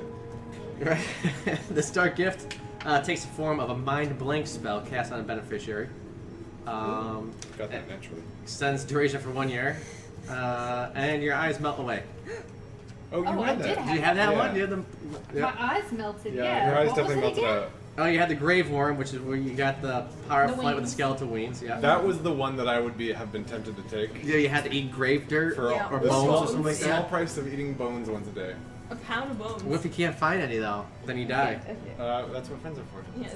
Right. This dark gift takes the form of a mind blank spell cast on a beneficiary. Got that naturally. Extends duration for 1 year, and your eyes melt away. Oh, you Oh, had I that. did Do you have that Yeah. one? Do you have the? My eyes melted. Yeah, Yeah. your eyes What was definitely it melted again? out. Oh, you had the Grave Worm, which is where you got the power of The flight with the wings. skeletal wings. Yeah. That was the one that I would have been tempted to take. Yeah, you had to eat grave dirt For Yeah. or the bones small, or something like small that. price of eating bones once a day. A pound of bones. What if you can't find any though? Then you die. That's what friends are for. Yeah.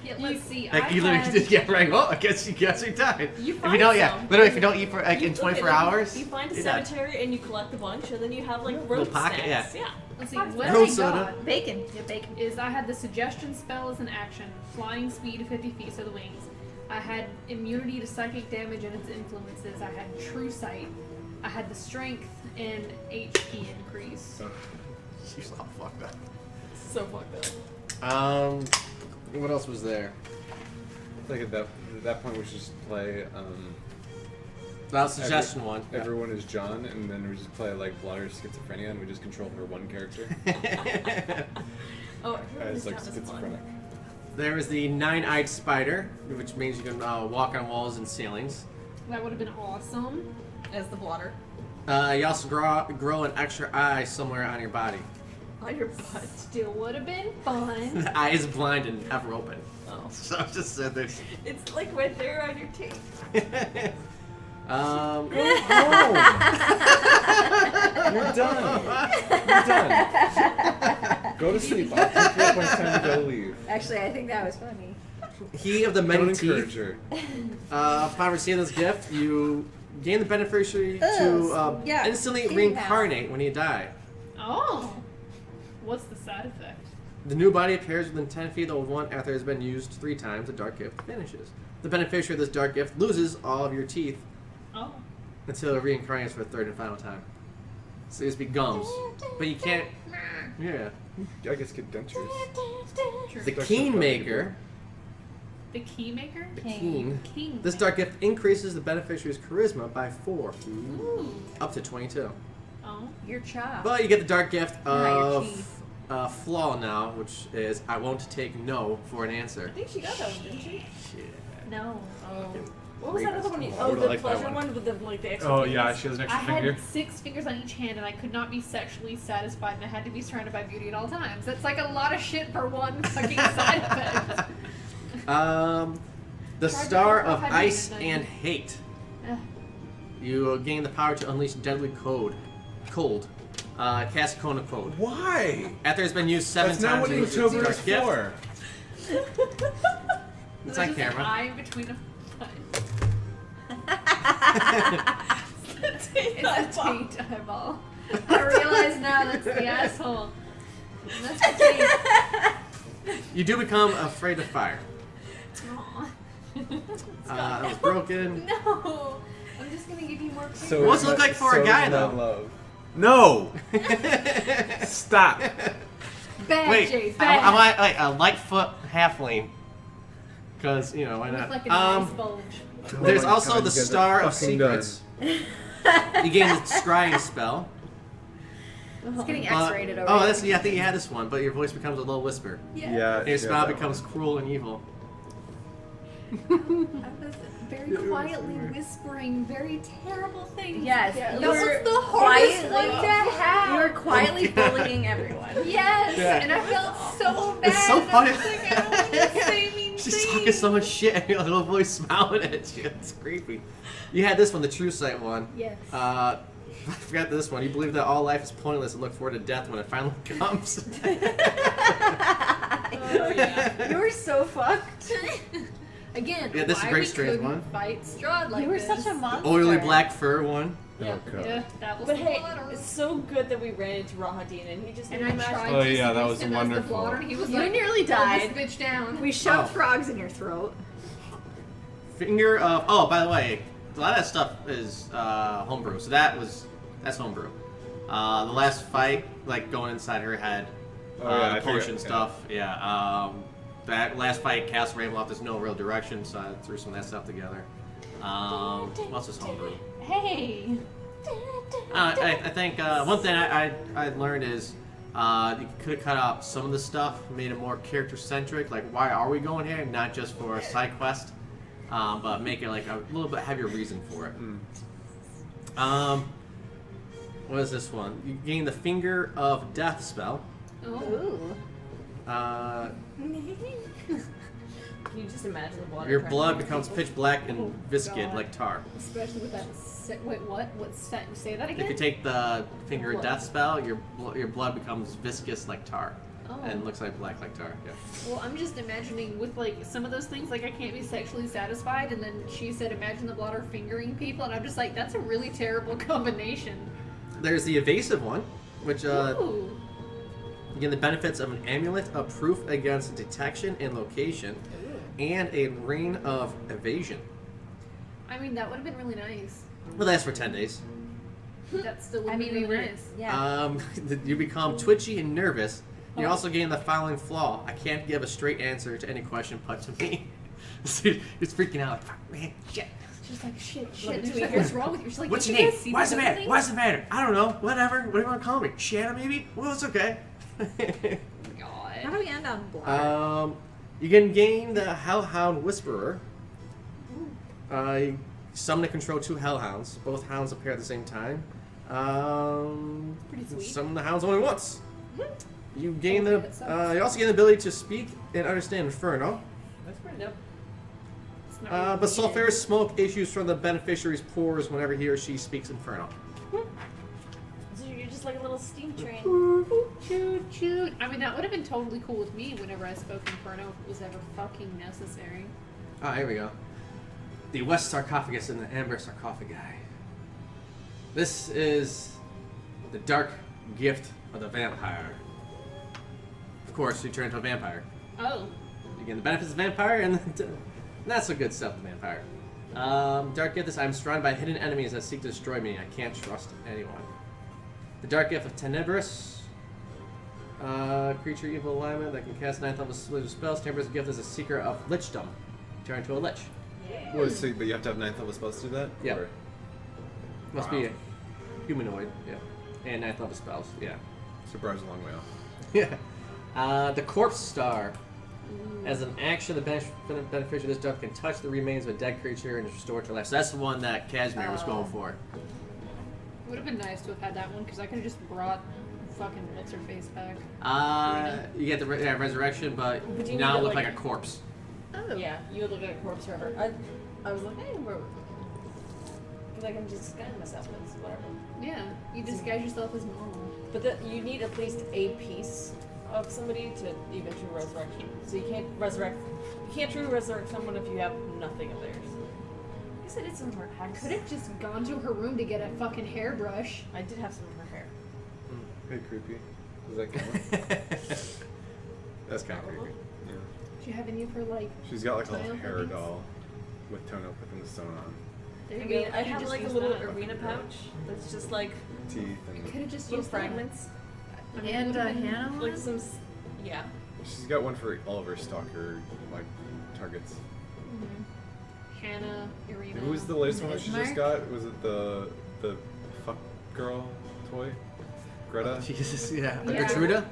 Yeah, let's see. Like I you literally had- just get right. Well, I guess you died. You If find you don't, yeah, some. literally, if you don't eat for like You- in 24 okay, hours, You find a you're dead. cemetery and you collect a bunch, and then you have like Little road pocket, snacks. yeah. Let's see. Fuck, What road I soda. got Bacon. Yeah, bacon. is I had the suggestion spell as an action, flying speed of 50 feet, so the wings. I had immunity to psychic damage and its influences. I had true sight. I had the strength and HP increase. She's all fucked up. So fucked up. What else was there? I think at that point we should just play. That was suggestion one. Yeah. Everyone is John, and then we just play like blotter schizophrenia, and we just control her one character Oh, as like that was schizophrenic. fun. There was the nine-eyed spider, which means you can walk on walls and ceilings. That would have been awesome. As the blotter. You also grow an extra eye somewhere on your body. On your butt. Still would have been fun. The eye is blind and never open. Oh. So I just said there's. It's like right there on your teeth. You're done. You're done. Go to sleep. I'll take you up when it's time to go leave. Actually, I think that was funny. He of the Don't many encourage teeth. her. Upon receiving this gift, you gain the beneficiary to yeah, instantly see reincarnate when you die. Oh. What's the side effect? The new body appears within 10 feet of the one after it has been used 3 times. The dark gift vanishes. The beneficiary of this dark gift loses all of your teeth Oh. until it reincarnates for a third and final time. So it's be gums, but you can't. Yeah. I guess get dentures. Sure. The Keen Maker. The Keymaker? The King. Keen. This dark gift increases the beneficiary's charisma by 4, Ooh. up to 22. Oh. Your chop. But you get the dark gift Not your teeth. of flaw now, which is I won't take no for an answer. I think she got that one, didn't she? Shit. No. Oh. What was that other one? I Oh, would've the liked that pleasure one. one with the like the extra. Oh fingers? yeah, she has an I extra had finger. 6 fingers on each hand, and I could not be sexually satisfied, and I had to be surrounded by beauty at all times. That's like a lot of shit for one fucking side effect. The Tried to Star go of for Ice 190. and Hate. Ugh. You gain the power to unleash deadly cold. Cast Cone of Cold. Why? After it's been used 7 That's times, not what you use October its is dark gift. for. It's There's on just camera. An eye in between them. Take It's that a bomb. taint eyeball. I realize now that's the asshole. That's the taint. You do become afraid of fire. Aw. It was broken. No. I'm just gonna give you more pictures. So What's it look like for a guy, though? Love. No. Stop. Bad, Wait, Jay, I bad. want like a Lightfoot halfling. Because, you know, why With not? like a nice bulge. There's Oh my also God, the you guys are Star of fucking done. Secrets. You gain the scrying spell. It's getting But- X-rated over oh, here. that's, yeah, I think you had this one, but your voice becomes a low whisper. Yeah. And your yeah, smile that becomes one. cruel and evil. I was very quietly whispering very terrible things. Yes, That you was were the hardest one quietly- to have. You were quietly bullying everyone. Yes, Yeah. and I felt so bad. It's so and I funny. was like, I don't want to say mean She's things. talking so much shit and your little voice smiling at you. It's creepy. You had this one, the True Sight one. Yes. I forgot this one. You believe that all life is pointless and look forward to death when it finally comes. Oh, yeah. You were so fucked. Again, Yeah, this is a why great we strange couldn't one. fight Strahd like You were this. such a monster. Oily black fur one. Yeah, Oh, God. yeah, that was But the hey, blotter. it's so good that we ran into Rahadin and he just And I tried Oh, to yeah, that seduce was him as the wonderful. blotter, and he was You like, nearly "Hold died. this bitch down." We shoved Oh. frogs in your throat. Finger of. Oh, by the way, a lot of that stuff is homebrew. So that's homebrew. The last fight, like going inside her head, Oh, yeah, I the forget, potion yeah. stuff. Yeah. That last fight, Castle Ravenloft, there's no real direction, so I threw some of that stuff together. What else is homebrew? Hey. I think one thing I learned is you could cut out some of the stuff, made it more character centric. Like, why are we going here? Not just for a side quest, but make it like a little bit heavier reason for it. What is this one? You gain the Finger of Death spell. Oh. Ooh. Can you just imagine the blood? Your trying blood to becomes people? pitch black and Oh, viscid God. like tar. Especially with that. Wait, what? Say that again? If you take the Finger of Blood. Death spell, your blood becomes viscous like tar, Oh. and looks like black like tar. Yeah. Well, I'm just imagining with like some of those things, like I can't be sexually satisfied, and then she said, "Imagine the blotter fingering people," and I'm just like, that's a really terrible combination. There's the evasive one, which Ooh. you get the benefits of an amulet of proof against detection and location, and a ring of evasion. I mean, that would have been really nice. Well, that's for 10 days. That still would I be mean, really we were. nice. Yeah. You become twitchy and nervous. You also gain the following flaw: I can't give a straight answer to any question put to me. He's freaking out, like, fuck, man, shit. She's like, shit. Look And at she's me like, here. what's wrong with you? She's like, What's "Did your you name? guys see What's the this matter? other What's the matter? I don't know. Whatever. What do you want to call me? Shanna, maybe? Well, it's okay. thing?" God. How do we end on blood? You can gain the Hellhound Whisperer. You summon and control 2 Hellhounds. Both hounds appear at the same time. Pretty sweet. Summon the hounds only once. You gain Okay, the. that sucks. You also gain the ability to speak and understand Inferno. That's pretty dope. It's not really But needed. sulfurous smoke issues from the beneficiary's pores whenever he or she speaks Inferno. So you're just like a little steam train. Choo choo. I mean, that would have been totally cool with me whenever I spoke Inferno if it was ever fucking necessary. Ah, here we go. The West Sarcophagus and the Amber Sarcophagi. This is the dark gift of the vampire. Of course, you turn into a vampire. Oh. You get the benefits of vampire and the not so good stuff of vampire. Dark gift is I'm surrounded by hidden enemies that seek to destroy me. I can't trust anyone. The dark gift of Tenebris. Creature evil alignment that can cast 9th level spells. Tenebris gift is a seeker of lichdom. Turn into a lich. Yeah. Well, so, but you have to have 9th level spells to do that? Yeah. Or- Must be a humanoid. Yeah. And 9th level spells. Yeah. Surprise a long way off. Yeah. The Corpse Star. As an action, the beneficiary of this stuff can touch the remains of a dead creature and restore it to life. So that's the one that Casimir was going for. It would have been nice to have had that one because I could have just brought fucking what's her face back. You get the resurrection, but But you now need to, look like- like a corpse. Oh. Yeah, you would look like a corpse forever. I was like, hey, because I can just disguise myself as whatever. Yeah, you disguise yourself as normal. But you need at least a piece of somebody to eventually resurrect you. So you can't truly resurrect someone if you have nothing of theirs. I guess I did some of her I hacks. could have just gone to her room to get a fucking hairbrush. I did have some of her hair. Pretty creepy. Does that count? That's kind of creepy. Yeah. Do you have any of her like? She's got like a little Tile hair things? doll with toenail clipping the stone on. There I you mean, go. I Could've have just like a used little that. arena pouch that's just like Teeth I and could have just little used that. fragments. I mean, it And would've been- Hannah Like one? some, yeah. she's got one for all of her stalker like targets. Hannah, Irina. Who was the latest one that she just Ismark? got? Was it the fuck girl toy? Greta? Jesus, yeah. Yeah. Gertruda?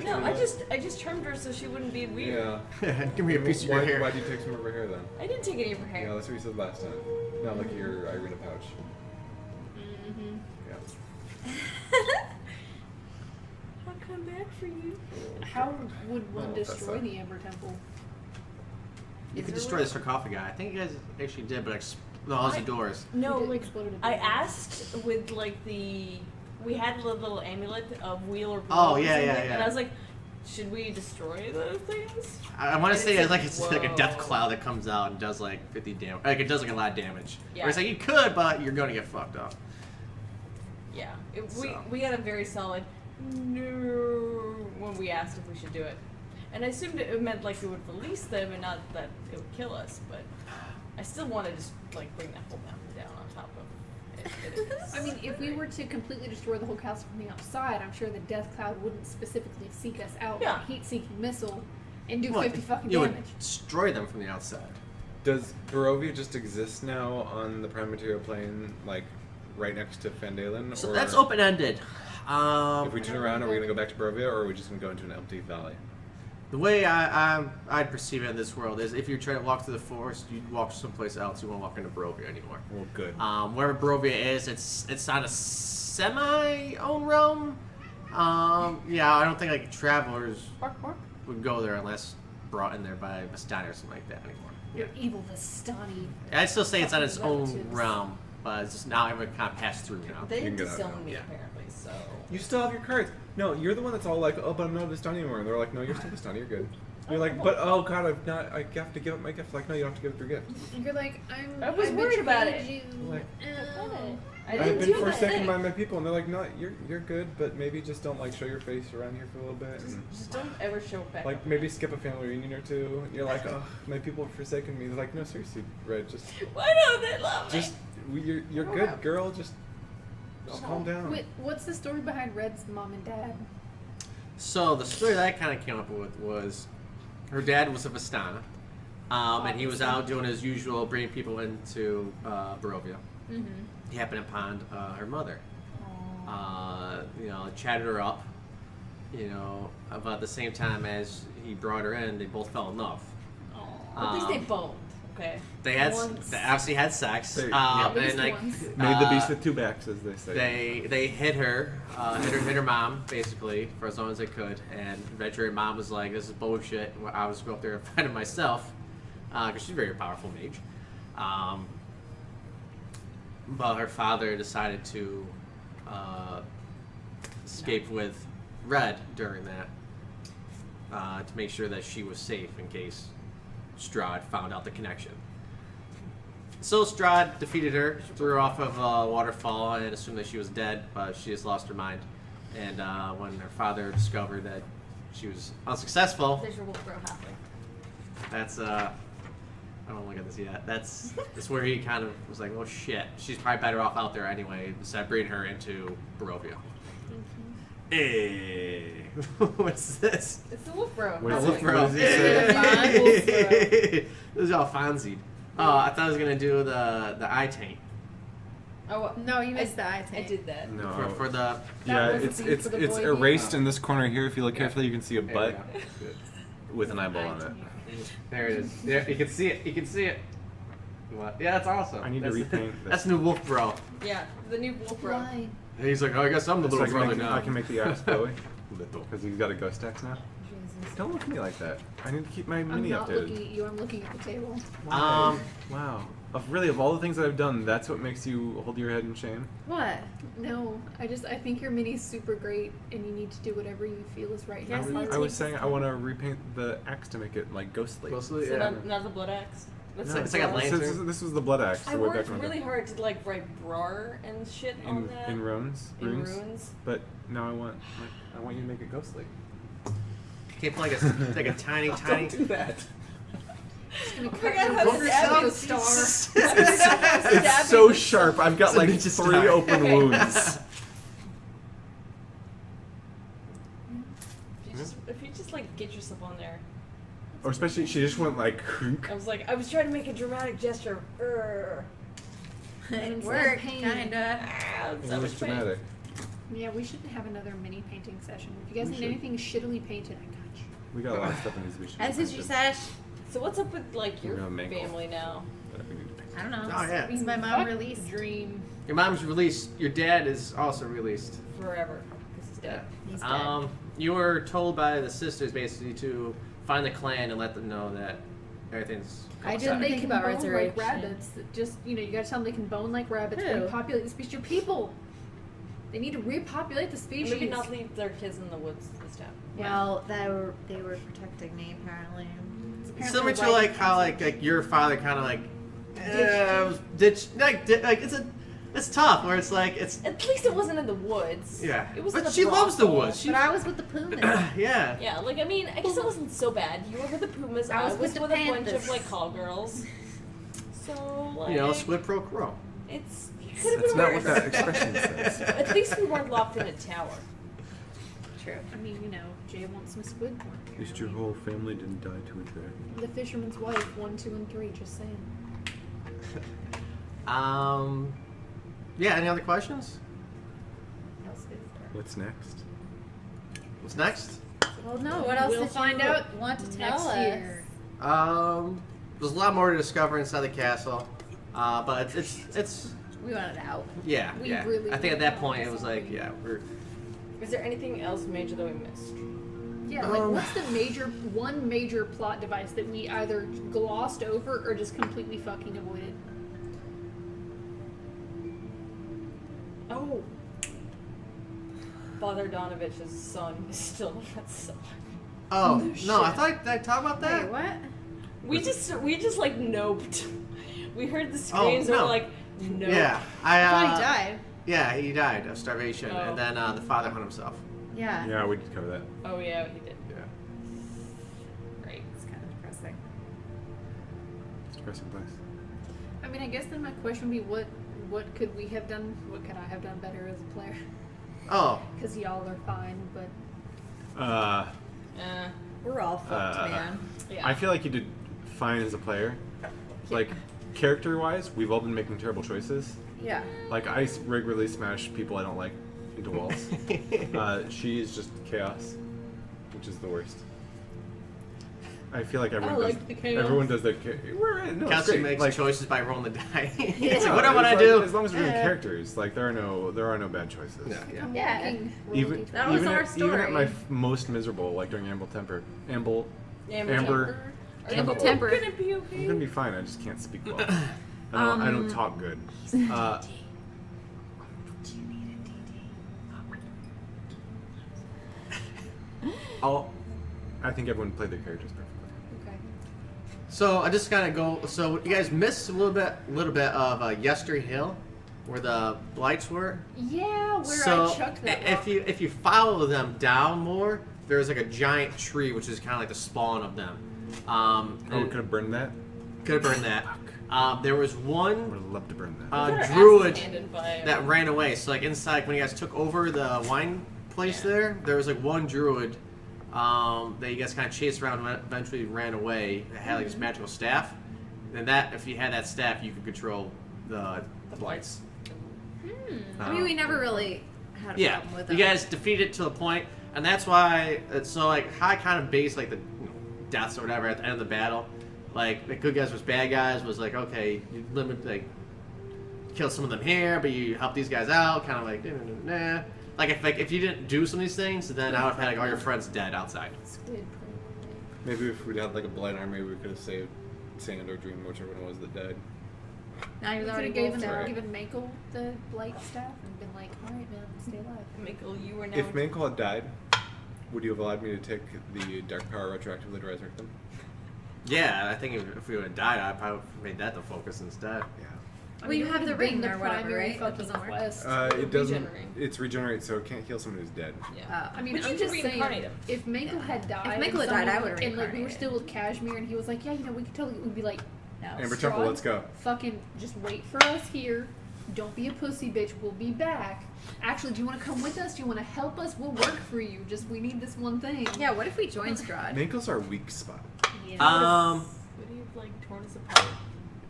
No, I just trimmed her so she wouldn't be weird. Yeah. Give me a piece of your hair. Why did you take some of her hair then? I didn't take any of her hair. Yeah, that's what you said last time. Not like your Irina pouch. Mm-hmm. Yeah. I'll come back for you. How would one Oh, that's destroy not- the Amber Temple? You Is could there destroy way- the sarcophagus. I think you guys actually did, but no, all the doors. No, It like exploded a I bit. asked with like we had a little amulet of wheel or blow Oh, or yeah, something, yeah, and yeah. I was like, should we destroy those things? I want to And say it's it's like it's like a death whoa. cloud that comes out and does like 50 damage. Like it does like a lot of damage. Yeah. Where it's like you could, but you're gonna get fucked up. Yeah, So. we had a very solid no when we asked if we should do it, and I assumed it meant like it would release them and not that it would kill us. But I still want to just like bring that whole mountain down on top of it. It is. I mean, if we were to completely destroy the whole castle from the outside, I'm sure the Death Cloud wouldn't specifically seek us out Yeah. with a heat-seeking missile and do Well, 50 fucking you damage. would destroy them from the outside. Does Barovia just exist now on the Prime Material plane, like right next to Fandalen? So or that's open ended. If we turn around, are we gonna go back to Barovia, or are we just gonna go into an empty valley? The way I'd perceive it in this world is if you're trying to walk through the forest, you walk someplace else. You won't walk into Barovia anymore. Well, good. Where Barovia is, it's on a semi-owned realm. Yeah, I don't think like travelers would go there unless brought in there by Vistani or something like that anymore. Your evil Vistani. I'd still say it's on its fucking own relatives. realm, but it's just now everyone kind of passed through now. They You can didn't get out disown now. me Yeah. apparently, so You still have your cards. No, you're the one that's all like, oh, but I'm not Vistani anymore. And they're like, no, you're still Vistani. You're good. You're like, but oh god, I have to give up my gift. Like, no, you don't have to give up your gift. You're like, I was worried about it. You. Like, I I've didn't been do forsaken that. by my people, and they're like, no, you're good, but maybe just don't like show your face around here for a little bit. And, Just don't ever show back. like maybe skip a family reunion or two. And you're like, oh, my people have forsaken me. They're like, no, seriously, Red, just Why don't they love me? just you're good, girl. Just calm down. Wait, what's the story behind Red's mom and dad? So the story that I kind of came up with was her dad was a Vistana, and he was out doing his usual bringing people into Barovia. Mm-hmm. He happened upon her mother. Chatted her up. About the same time as he brought her in, they both fell in love. At least they boned. Okay. They had Once. they obviously had sex. They- yeah. At least and like once. Made the beast with two backs, as they say. they hit her, hit her mom basically for as long as they could, and eventually her mom was like, "This is bullshit. I was go up there and fight it myself," because she's a very powerful mage. But her father decided to escape with Red during that to make sure that she was safe in case Strahd found out the connection. So Strahd defeated her, threw her off of a waterfall, and assumed that she was dead, but she just lost her mind. And when her father discovered that she was unsuccessful, There's your wolf bro halfling. that's I don't look at this yet. That's where he kind of was like, "Oh shit, she's probably better off out there anyway." Decided to bring her into Barovia. Hey, what's this? It's the wolf bro. What Oh, is wolf it? bro. What does he say? Hey. This is all Fonzie. Oh, I thought I was gonna do the eye taint Oh, No, you missed the eye I taint. did that. No. for the. Yeah, was a it's thing it's for the it's boy erased here. in this corner here. If you look Yeah. carefully, you can see a There butt we go. with an eyeball on it. There it is. Yeah, you can see it. You can see it. What? Yeah, that's awesome. I need to That's- repaint this. That's new wolf bro. Yeah, the new wolf bro. Why? And he's like, "Oh, I guess I'm the So little I can, brother make, now." I can make the eyes glowy Little. because he's got a ghost axe now. Jesus. Don't look at me like that. I need to keep my I'm mini not updated. looking at you, I'm looking at the table. Why? Wow. Of all the things that I've done, that's what makes you hold your head in shame. What? No, I think your mini's super great and you need to do whatever you feel is right. in Yes, your I'll heart. I was saying I want to repaint the axe to make it like ghostly. Mostly, So yeah. not the blood axe. That's No, like it's like a bra. lantern. This was the blood axe. I way worked back when really hard to like write brar and shit on in that. in runes. In runes. But now I want you to make it ghostly. Can't put like a tiny. do that. Just gonna I cut forgot your how to fingers stab like you. a star. It's so sharp. I've got It's a like ninja 3 star. open Okay. wounds. If you just like get yourself on there. Or especially she just went like. I was trying to make a dramatic gesture. It Instead of worked, pain. kinda. Ah, It so was much pain. dramatic. Yeah, we should have another mini painting session. If you guys We need should. anything shittily painted, I got you. We got a lot of stuff in these. We should As is your sash. So what's up with like your We're gonna make family now? I don't know. Oh, yeah. Because my mom Fuck released. Dream. Your mom's released. Your dad is also released. Forever. This is dead. He's dead. You were told by the sisters basically to find the clan and let them know that everything's. I outside. didn't They think can about bone resurrection. like rabbits. Just, you know, you gotta tell them they can bone like rabbits, Who? repopulate the species. Your people! They need to repopulate the species. Maybe not leave their kids in the woods this time. Well, they were protecting me apparently. Apparently Similar to white like how concept. like your father kind of like Ditched it's tough where it's like it's At least it wasn't in the woods. yeah. It was in But the she loves the brothel. woods. She, But I was with the Pumas. yeah. Yeah, like I mean, I guess it wasn't so bad. You were with the Pumas. I I was was with with the a bunch Panthers. of like call girls. So like, You know, squid pro quo. it's it could have That's been not worse. what that expression says. At least we weren't locked in a tower. True. I mean, you know, Jay wants some squid porn. At least your whole family didn't die to a dragon. The Fisherman's Wife, 1, 2, and 3, just saying. Yeah. Any other questions? What else is there? What's next? What's next? Well, no. What else We'll did find you out want to tell next us? year. There's a lot more to discover inside the castle, but it's We wanted out. yeah. We yeah. really I think at that want point it was like yeah we're. Is there anything else major that we missed? Yeah, like, what's the one major plot device that we either glossed over or just completely fucking avoided? Oh, Father Donovich's son is still not son. Oh No no! shit. I thought did I talk about that? Wait, what? We just like noped. We heard the screams and no. we're like, no. Yeah, I thought he died. Yeah, he died of starvation, Oh. and then the father hung himself. Yeah. Yeah, we did cover that. Oh yeah, he did. Yeah. Right. It's kind of depressing. It's a depressing place. I mean, I guess then my question would be, what could we have done? What could I have done better as a player? Oh, Because y'all are fine, but We're all fucked, man. Yeah. I feel like you did fine as a player. Like, character-wise, we've all been making terrible choices. Yeah. Like, I regularly smash people I don't like into walls. She is just chaos, which is the worst. I feel like everyone like the chaos. Everyone does their we're in. No, it's Kelsey great. makes like, choices by rolling the die. Yeah. It's like, no, what do I want it's to do? like, as long as we're doing characters, like there are no bad choices. Yeah, yeah. I'm Yeah. walking Even royalty That was even our at, even at my story. most miserable, like during Amber Temper, Amber, Amber. Are Amber you temper. gonna be okay? I'm gonna be fine. I just can't speak well. I don't talk good. I think everyone played their characters perfectly. Okay. So I just kind of go. So you guys missed a little bit of Yester Hill, where the blights were. Yeah, where So I chucked that if rock. you follow them down more, there's like a giant tree, which is kind of like the spawn of them. Oh, we could have burned that. Could have burned that. There was I one would have loved to burn that. Got our asses druid handed by- that ran away. So like inside, when you guys took over the wine place there was like one druid that you guys kind of chased around and eventually ran away. That had like this magical staff. And that, if you had that staff, you could control the blights. I mean, we never really had a Yeah, problem with you them. guys defeated it to the point, and that's why. So like, how I kind of based like the deaths or whatever at the end of the battle. Like the good guys was bad guys was like, okay, you limit like kill some of them here, but you help these guys out, kind of like nah. Like if you didn't do some of these things, then I would have had like all your friends dead outside. Squid Maybe if we'd had like a blight army, we could have saved Sand or Dream, whichever one was that died. Now he was We already could have wolfed out. given Makel the blight staff and been like, all right, man, stay alive. Michael, you were now. If Mankel had died, would you have allowed me to take the Dark Power retroactively to resurrect them? Yeah, I think if we would have died, I probably made that the focus instead. Yeah. Well, you it have the would've been ring or whatever, primary right? That fucking doesn't work. quest. It doesn't. Regenerate. It's regenerate, so it can't heal someone who's dead. Yeah. I mean, But you I'm can just saying, reincarnate him. if Mankel had died, If Mankel and had died, I someone- would've and like we were reincarnated. still with Kashmir, and he was like, yeah, you know, we could totally, we'd be like, No. Amber Temple, Strahd, let's go. Fucking just wait for us here. Don't be a pussy bitch. We'll be back. Actually, do you want to come with us? Do you want to help us? We'll work for you. Just we need this one thing. Yeah, what if we joined Strahd? Mankel's our weak spot. Yeah. Would he have like torn us apart?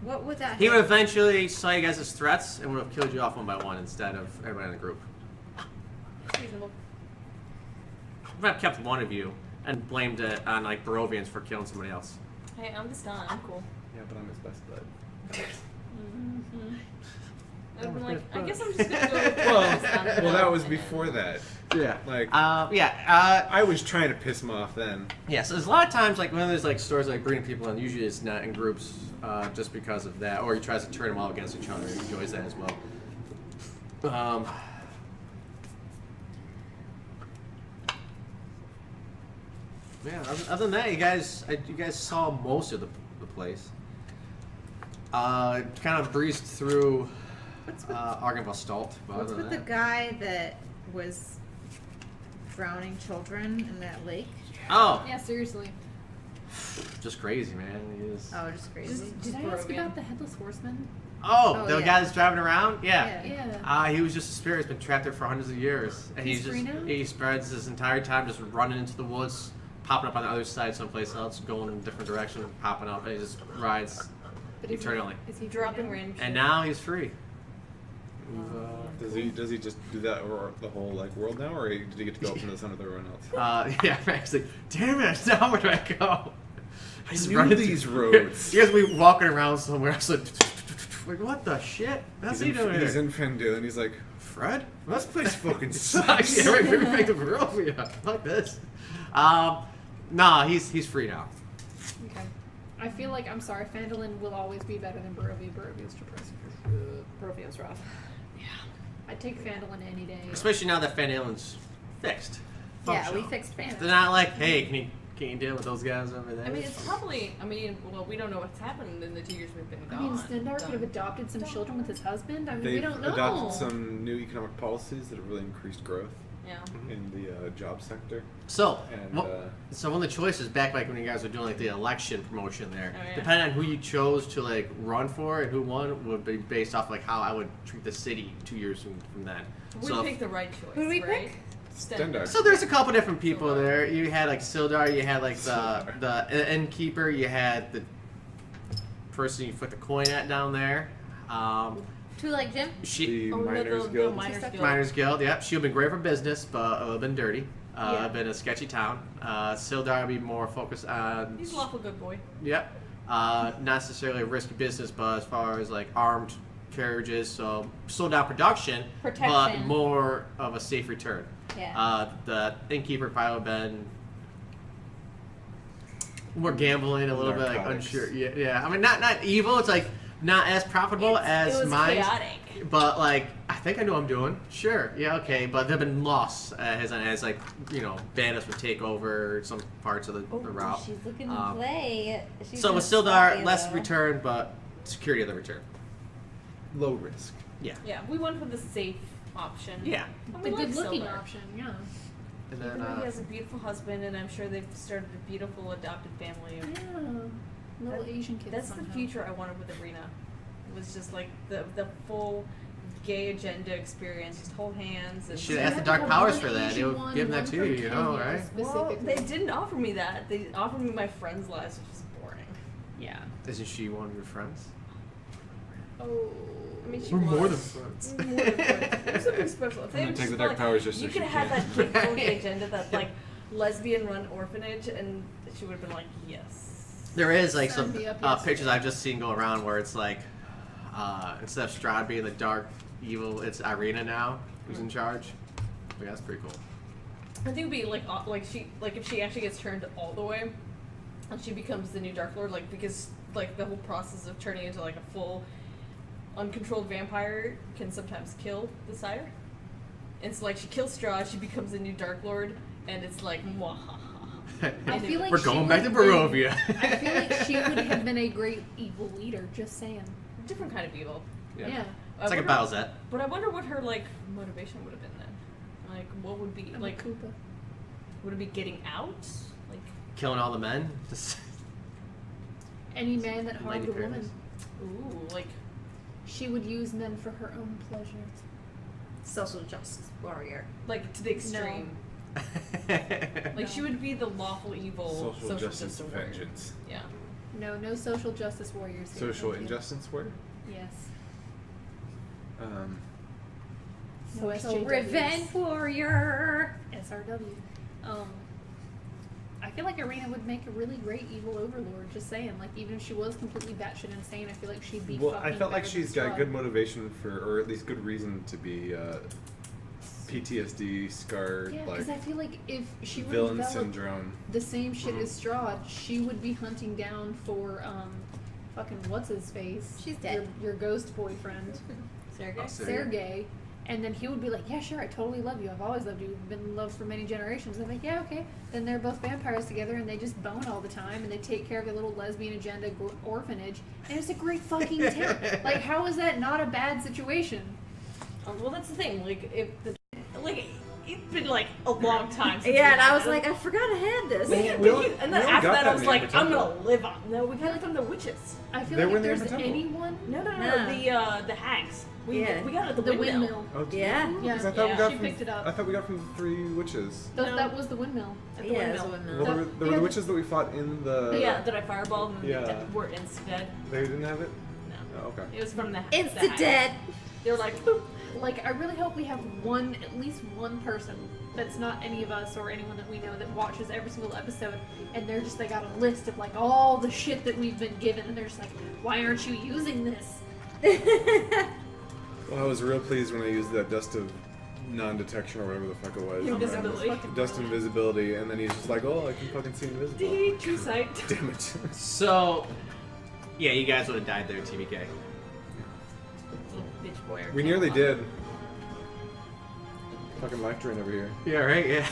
What would that He would hit? eventually saw you guys as threats and would have killed you off one by one instead of everybody in the group. reasonable. I've kept one of you and blamed it on like Barovians for killing somebody else. Hey, I'm just not. I'm cool. Yeah, but I'm his best bud. Mm-hmm. I've been like, I guess I'm just gonna go with Well, that was before that. Yeah. Like, yeah. I was trying to piss him off then. Yeah, so there's a lot of times like when there's like stores like bringing people in, usually it's not in groups just because of that, or he tries to turn them all against each other. He enjoys that as well. Yeah, other than that, you guys saw most of the place. Kind of breezed through Argenvost. What's with the guy that was drowning children in that lake? Oh, Yeah, seriously. just crazy, man. He is... Oh, just crazy. Did I ask about the Headless Horseman? Oh, Oh, the yeah. guy that's driving around? Yeah. Yeah. He was just a spirit. He's been trapped there for hundreds of years, and He's free now? he spreads his entire time just running into the woods, popping up on the other side someplace else, going in a different direction, popping up, and he just rides But eternally. Is he dropping free now? random shit. And now he's free. Does he just do that over the whole like world now, or did he get to go up into the sun with everyone else? Yeah, Max like, damn it, now where do I go? I knew these roads. You guys be walking around somewhere else like, what the shit? That's what you doing He's here? in Fandale, and he's like, Fred? this place fucking Sucks. sucks. Yeah, right, bring me back to Barovia. Fuck this. Nah, he's free now. Okay. I feel like, I'm sorry, Phandalin will always be better than Barovia. Barovia's depressing. Barovia's rough. Yeah. I'd take Phandalin any day. Especially now that Van Halen's fixed. Yeah, Functional. we fixed They're Phantom. not like, hey, can you deal with those guys over there? I mean, it's probably. I mean, well, we don't know what's happened in the 2 years we've been I gone. mean, Stendar could have adopted some children with his husband. I mean, we They've don't know. adopted some new economic policies that have really increased growth Yeah. in the job sector. So, And, so one of the choices back like when you guys were doing like the election promotion there, Oh, yeah. depending on who you chose to like run for and who won would be based off like how I would treat the city 2 years from then. We So, picked the right choice. Who did we right? pick? Stendar. so there's a couple different people there. You had like Sildar, you had like the innkeeper, you had the person you put the coin at down there. Two Leg Jim? She The Oh, no, Miners the Guild. Miners Guild. Miners Guild, yeah. She'll been great for business, but a little bit dirty. Yeah. Been a sketchy town. Sildar will be more focused on. He's a lawful good boy. Yep. Not necessarily a risky business, but as far as like armed carriages, so slow down production, but Protection. more of a safe return. Yeah. The innkeeper probably would have been more gambling, a little bit like Narcotics. unsure. Yeah. I mean, not evil. It's like not as profitable It as was mine. chaotic. But like, I think I know what I'm doing. Sure, yeah, okay. But there've been loss as like bandits would take over some parts of the route. she's looking to Um, play. She's So gonna with Sildar, spot you, less though. return, but security of the return. Low risk. Yeah. Yeah, we went for the safe option. Yeah. And The we like good-looking Sildar. option, yeah. And Even then though he has a beautiful husband, and I'm sure they've started a beautiful adopted family. Yeah. Little Asian kids. That's the somehow. future I wanted with Arena. It was just like the full gay agenda experience. Just hold hands and. Should You ask the have Dark to have Powers one for that. Asian They'll one, give that one to from you, you know, Kenya, right? Well, specifically. they didn't offer me that. They offered me my friends' lives, which was boring. Yeah. Isn't she one of your friends? Oh. I mean, she We're more than was. friends. More than friends. There's something special. If they I'm would gonna take just the Dark like, Powers just so you she could have can. that big full gay agenda that like lesbian run orphanage, and she would have been like, yes. There is like Sign some me up yesterday. pictures I've just seen go around where it's like instead of Strahd being the dark evil, it's Irina now who's in charge. Like, that's pretty cool. I think it would be like if she actually gets turned all the way, and she becomes the new Dark Lord, like because like the whole process of turning into like a full uncontrolled vampire can sometimes kill the sire. And so like she kills Strahd, she becomes the new Dark Lord, and it's like mwahaha. I feel like We're she going back to would Barovia. I feel like she would have been a great evil leader, just saying. Different kind of evil. Yeah. It's like a wonder- Bowsette. But I wonder what her like motivation would have been then. Like what would be I'm like a Koopa. would it be getting out? Like Killing all the men. Just Any man that harmed Lady a woman. Paradise. ooh, like She would use men for her own pleasure. Social justice warrior. to the extreme. Like she would be the lawful evil Social justice warrior. vengeance. Yeah. No social justice warriors here. Social thank you. injustice word? Yes. So SJWs. Revenge warrior. SRW. I feel like Irina would make a really great evil overlord. Just saying, like even if she was completely batshit insane, I feel like she'd be. Well, fucking I felt like better she's than got Strahd. good motivation for, or at least good reason to be PTSD scarred, Yeah, like because I feel like if she would villain develop syndrome. the same shit as Strahd, she would be hunting down for fucking what's his face? She's dead. Your ghost boyfriend, Sergey? Sergey. And then he would be like, yeah, sure, I totally love you. I've always loved you. We've been in love for many generations. I'm like, yeah, okay. Then they're both vampires together, and they just bone all the time, and they take care of their little lesbian agenda orphanage, and it's a great fucking tale. Like, how is that not a bad situation? Well, that's the thing. Like, it's been like a long time since. Yeah, we and I had was it. like, I forgot I had this. We And only then got after that, that I was in like, the I'm temple. gonna live on. No, we got it from the witches. I feel They like were if in the there's Amber Temple. anyone, No, No. the hags. We got it at the the windmill. windmill. Oh, did Yeah. you? Yeah, 'Cause I thought yeah, we got she from, picked it up. I thought we got from the 3 witches. That, that was the windmill. At the Yeah, it was windmill. a windmill. Well, there That- were the yeah. witches that we fought in the. Yeah, that I fireballed and Yeah. they were insta-dead. They didn't have it. No. Oh, okay. It was from the Insta hags. dead. They were like, boop. Like, I really hope we have at least one person that's not any of us or anyone that we know that watches every single episode, and they got a list of like all the shit that we've been given, and they're just like, why aren't you using this? Well, I was real pleased when I used that dust of non-detection or whatever the fuck it was. Invisibility. Dust invisibility, and then he's just like, oh, I can fucking see invisible. True sight. Damn it. So, yeah, you guys would have died there, TBK. Little bitch boy. We nearly did. Fucking life drain over here. Yeah, right? Yeah.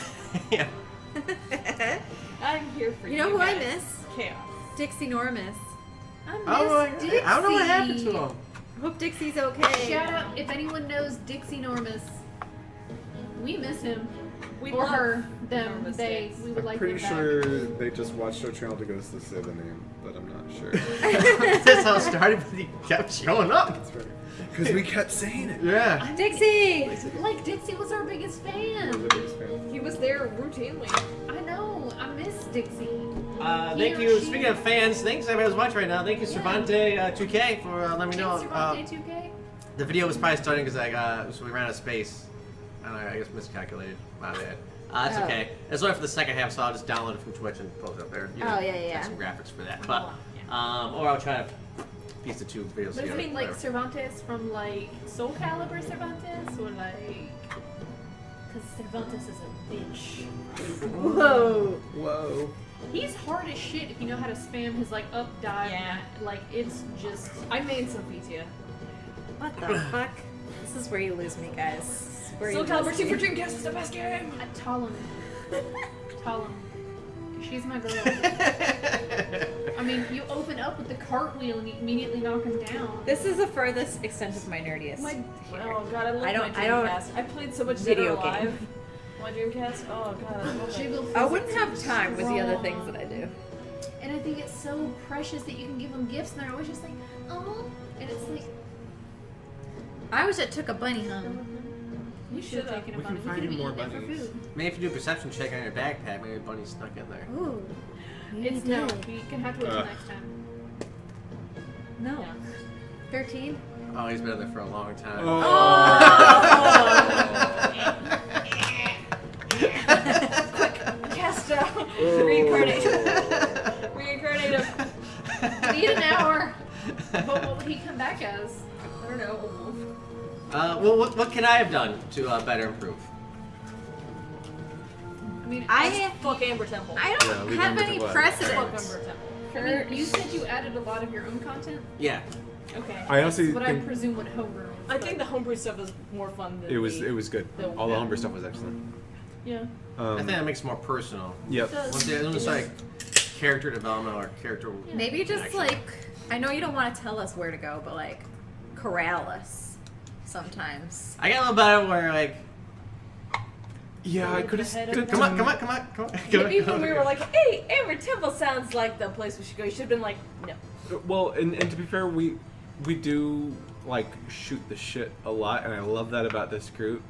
yeah. I'm here for you. You know who I guys. miss? Chaos. Dixie Normus. I miss Oh, Dixie. I don't know what happened to him. Hope Dixie's okay. Shout out if anyone knows Dixie Normus. We miss him. We Or love her, them, Normus they. Dix. We would I'm like pretty them back. sure they just watched our channel to go to say the name, but I'm not sure. That's how it started, but he kept showing up. That's right. Because we kept saying it. Yeah. Dixie! Like, Dixie was our biggest We're the fan. biggest fans. He was there routinely. I know. I miss Dixie. Thank He or you. she. Speaking of fans, thanks everybody who's watching right now. Thank you, Yeah. Cervante 2K, for letting me know. Thanks, Cervante 2K. The video was probably starting because so we ran out of space. I guess miscalculated. My bad. That's Oh. okay. It's only for the second half, so I'll just download it from Twitch and post it up there. You know, Oh, yeah, yeah. got some graphics for that. Oh, But or I'll try to piece the two videos But does together. it mean like whatever. Cervantes from like Soul Calibur Cervantes or like? Because Cervantes is a bitch. Whoa. Whoa. He's hard as shit if you know how to spam his like up dive. Yeah. Like it's just. I made some Vitia. What the fuck? This is where you lose me, guys. This is where Soul you Calibur lose 2 me. for Dreamcast is the best game. Talon. Talon. She's my girl. I mean, you open up with the cartwheel and you immediately knock him down. This is the furthest extent of my nerdiest. My- Oh god, I love I don't- my I don't- Dreamcast. I played so much Video Dead or game. Alive. My Dreamcast. Oh god, I love it. Jiggle I wouldn't physics have is time with the other wrong. things that I do. And I think it's so precious that you can give them gifts and they're always just like, oh. And it's like, I wish I took a bunny home. you should have taken a We can bunny. You find could have more eaten it for bunnies. food. Maybe if you do a perception check on your backpack, maybe a bunny snuck in there. Ooh. It's no. You can have to wait till Uh. next time. No. Yeah. 13? Oh, he's been in there for a long time. Cast reincarnate. Reincarnate him. We need an hour. But what would he come back as? I don't know. Well, what can I have done to better improve? I mean, Fuck Amber Temple. I Yeah, don't leave have Amber any to what? Fuck precedent. Amber Temple. I mean, you said you added a lot of your own content. Yeah. Okay. I honestly That's what I think- presume what homebrew is. I think the homebrew stuff is more fun than It was the, good. the- All the homebrew stuff was excellent. Yeah. I think that makes it more personal. Yep. Once it's like character development or character. Maybe just connection. like, I know you don't want to tell us where to go, but like, corral us sometimes. I got a little better where like, Yeah, I could Ahead of have. come on. Maybe when we were like, hey, Amber Temple sounds like the place we should go, you should have been like, no. Well, and to be fair, we do like shoot the shit a lot, and I love that about this group.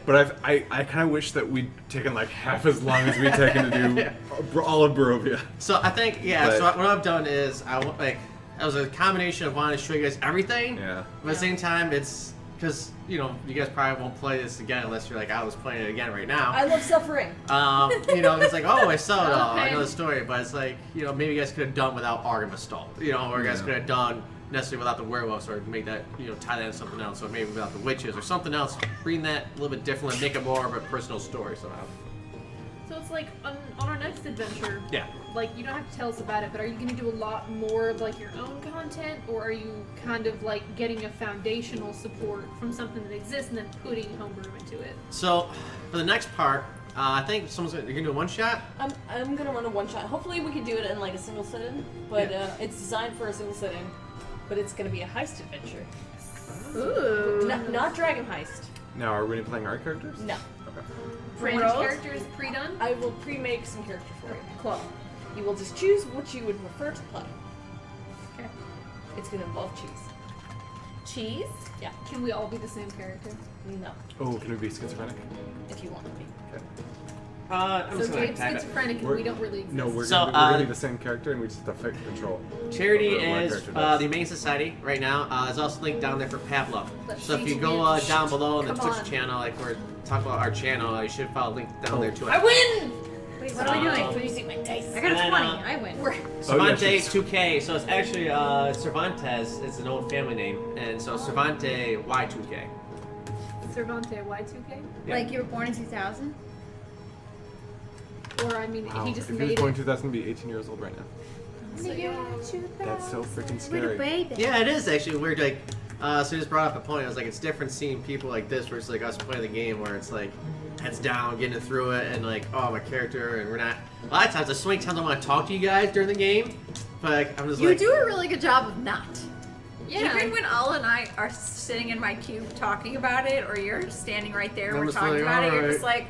But I kind of wish that we'd taken like half as long as we'd taken to do all of Barovia. So I think But- so what I've done is it was a combination of wanting to show you guys everything. Yeah. But at the same time, it's because you guys probably won't play this again unless you're like I was playing it again right now. I love suffering. It's like, oh, I saw it all. I Okay. know the story, but it's like, maybe you guys could have done without Artemis Stall, or you guys could have done necessarily without the werewolves, or make that, tie that into something else, or maybe without the witches, or something else. Bring that a little bit different and make it more of a personal story somehow. So it's like on our next adventure, Yeah. like you don't have to tell us about it, but are you going to do a lot more of like your own content, or are you kind of like getting a foundational support from something that exists and then putting homebrew into it? So, for the next part, I think you're gonna do a one shot. I'm gonna run a one shot. Hopefully we can do it in like a single sitting, but it's designed for a single sitting. But it's gonna be a heist adventure. Ooh. Not dragon heist. Now, are we playing our characters? No. Okay. Random World? characters pre-done? I will pre-make some characters for you. Cool. You will just choose what you would prefer to play. Okay. It's gonna involve cheese. Cheese? Yeah. Can we all be the same character? No. Oh, can we be schizophrenic? If you want to be. I'm So just gonna Gabe's type it. schizophrenic and we don't really exist. No, we're So, gonna be the same character, and we just have to fight control. Charity over what is character does. the Humane Society right now. There's also a link down there for Pavlov. Let's So if see you go wins. down below on the Come Twitch on. channel, like we're talking about our channel, you should follow a link down there to it. I win! Wait, what are we doing? I'm using my dice. I got a And 20. then, I win. We're Cervantes 2K, so it's actually Cervantes. It's an old family name, and so Cervantes Y2K. Cervante Y2K? Yeah. Like you were born in 2000? Or I mean, Wow. he just If he made was born it. 2000, he'd be 18 years old right now. So, yeah. That's so freaking Little scary. baby. Yeah, it is actually weird. Like, so you just brought up a point. I was like, it's different seeing people like this versus like us playing the game where it's like heads down, getting through it, and like, oh, my character, and we're not. A lot of times, there's so many times I want to talk to you guys during the game, but like, I'm just You like, do a really good job of not. Yeah. Even when Al and I are sitting in my cube talking about it, or you're standing right there and I'm we're just talking like, about it, you're alright. just like,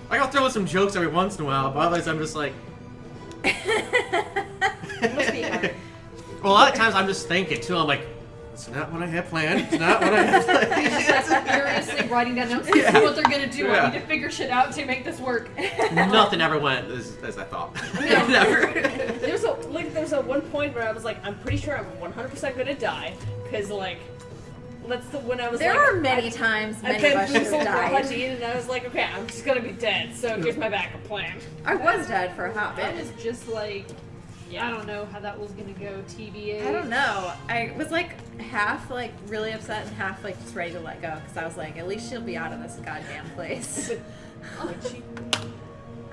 like I'll throw in some jokes every once in a while, but otherwise I'm just like. It must be hard. Well, a lot of times I'm just thinking too. I'm like, it's not what I had planned. It's not what I had planned. Furiously writing down notes. This is what they're gonna do. Yeah. I need to figure shit out to make this work. Nothing ever went as I thought. No. Never. There's a one point where I was like, I'm pretty sure I'm 100% gonna die, because like, that's the when I was there like, are many times I many of us should bamboozled have died. Rahadin, and I was like, okay, I'm just gonna be dead. So here's my backup plan. I was dead for a hot I bit. was just like, I don't know how that was gonna go. TBA. I don't know. I was like half like really upset and half like just ready to let go because I was like, at least she'll be out of this goddamn place.